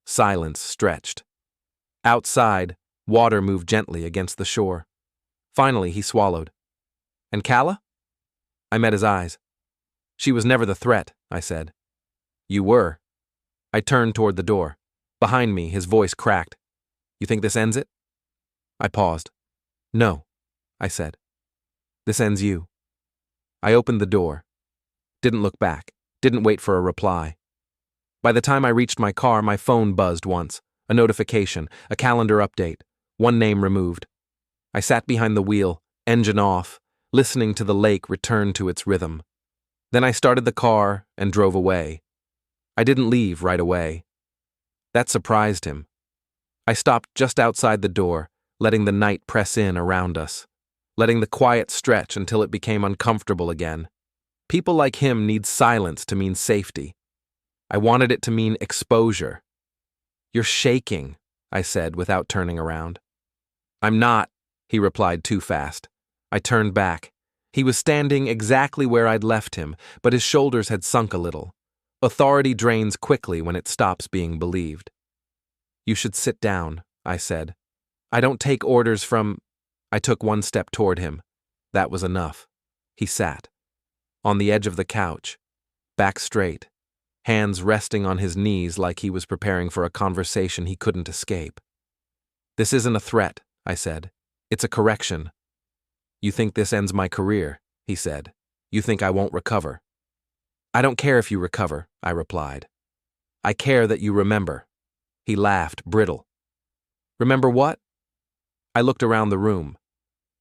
Silence stretched. Outside, water moved gently against the shore. Finally, he swallowed. And Calla? I met his eyes. She was never the threat, I said. You were. I turned toward the door. Behind me, his voice cracked. You think this ends it? I paused. No, I said. This ends you. I opened the door. Didn't look back. Didn't wait for a reply. By the time I reached my car, my phone buzzed once. A notification, a calendar update, one name removed. I sat behind the wheel, engine off, listening to the lake return to its rhythm. Then I started the car and drove away. I didn't leave right away. That surprised him. I stopped just outside the door, letting the night press in around us, letting the quiet stretch until it became uncomfortable again. People like him need silence to mean safety. I wanted it to mean exposure. You're shaking, I said without turning around. I'm not, he replied too fast. I turned back. He was standing exactly where I'd left him, but his shoulders had sunk a little. Authority drains quickly when it stops being believed. You should sit down, I said. I don't take orders from... I took one step toward him. That was enough. He sat. On the edge of the couch, back straight, hands resting on his knees like he was preparing for a conversation he couldn't escape. This isn't a threat, I said. It's a correction. You think this ends my career, he said. You think I won't recover. I don't care if you recover, I replied. I care that you remember. He laughed, brittle. Remember what? I looked around the room.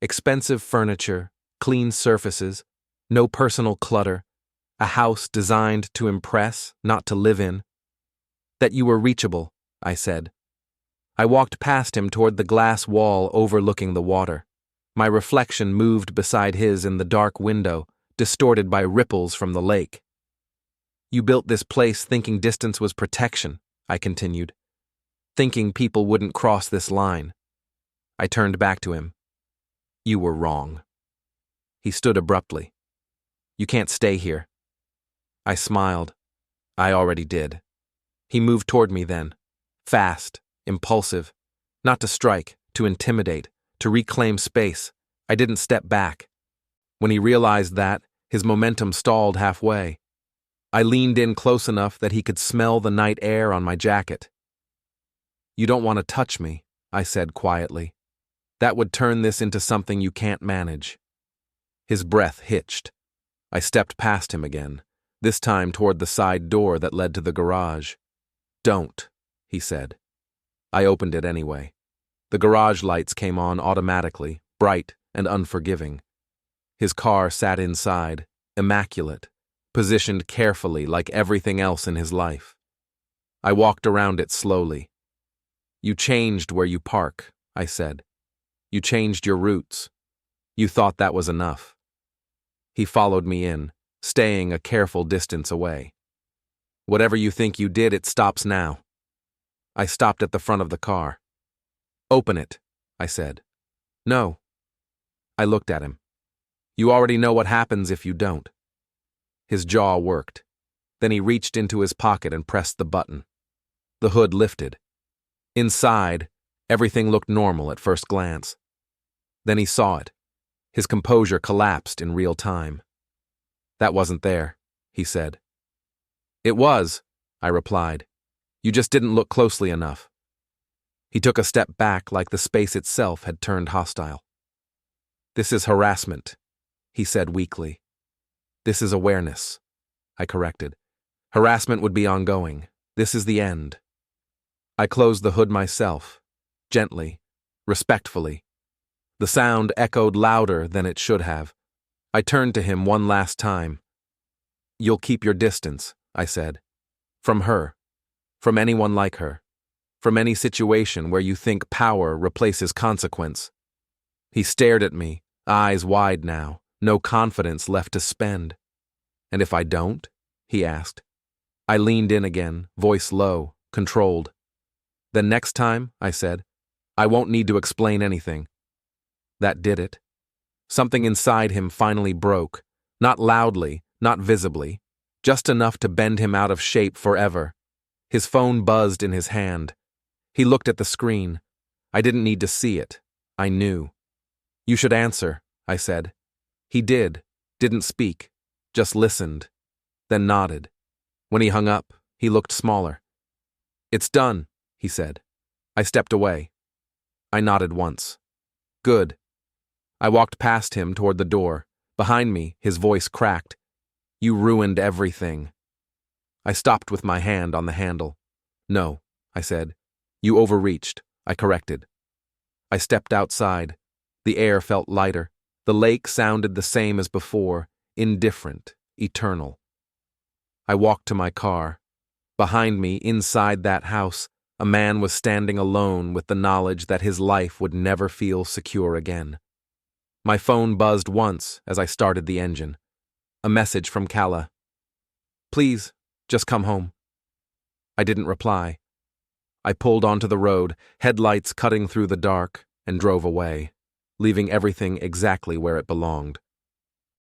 Expensive furniture, clean surfaces, no personal clutter, a house designed to impress, not to live in. That you were reachable, I said. I walked past him toward the glass wall overlooking the water. My reflection moved beside his in the dark window, distorted by ripples from the lake. You built this place thinking distance was protection, I continued. Thinking people wouldn't cross this line. I turned back to him. You were wrong. He stood abruptly. You can't stay here. I smiled. I already did. He moved toward me then. Fast, impulsive. Not to strike, to intimidate, to reclaim space. I didn't step back. When he realized that, his momentum stalled halfway. I leaned in close enough that he could smell the night air on my jacket. You don't want to touch me, I said quietly. That would turn this into something you can't manage. His breath hitched. I stepped past him again, this time toward the side door that led to the garage. Don't, he said. I opened it anyway. The garage lights came on automatically, bright and unforgiving. His car sat inside, immaculate, positioned carefully like everything else in his life. I walked around it slowly. You changed where you park, I said. You changed your routes. You thought that was enough. He followed me in, staying a careful distance away. Whatever you think you did, it stops now. I stopped at the front of the car. Open it, I said. No. I looked at him. You already know what happens if you don't. His jaw worked. Then he reached into his pocket and pressed the button. The hood lifted. Inside, everything looked normal at first glance. Then he saw it. His composure collapsed in real time. That wasn't there, he said. It was, I replied. You just didn't look closely enough. He took a step back like the space itself had turned hostile. This is harassment, he said weakly. This is awareness, I corrected. Harassment would be ongoing. This is the end. I closed the hood myself, gently, respectfully. The sound echoed louder than it should have. I turned to him one last time. You'll keep your distance, I said. From her. From anyone like her. From any situation where you think power replaces consequence. He stared at me, eyes wide now, no confidence left to spend. And if I don't? He asked. I leaned in again, voice low, controlled. Then next time, I said, I won't need to explain anything. That did it. Something inside him finally broke, not loudly, not visibly, just enough to bend him out of shape forever. His phone buzzed in his hand. He looked at the screen. I didn't need to see it. I knew. You should answer, I said. He didn't speak, just listened, then nodded. When he hung up, he looked smaller. It's done, he said. I stepped away. I nodded once. Good. I walked past him toward the door. Behind me, his voice cracked. You ruined everything. I stopped with my hand on the handle. No, I said. You overreached, I corrected. I stepped outside. The air felt lighter. The lake sounded the same as before, indifferent, eternal. I walked to my car. Behind me, inside that house, a man was standing alone with the knowledge that his life would never feel secure again. My phone buzzed once as I started the engine. A message from Calla. Please, just come home. I didn't reply. I pulled onto the road, headlights cutting through the dark, and drove away, leaving everything exactly where it belonged.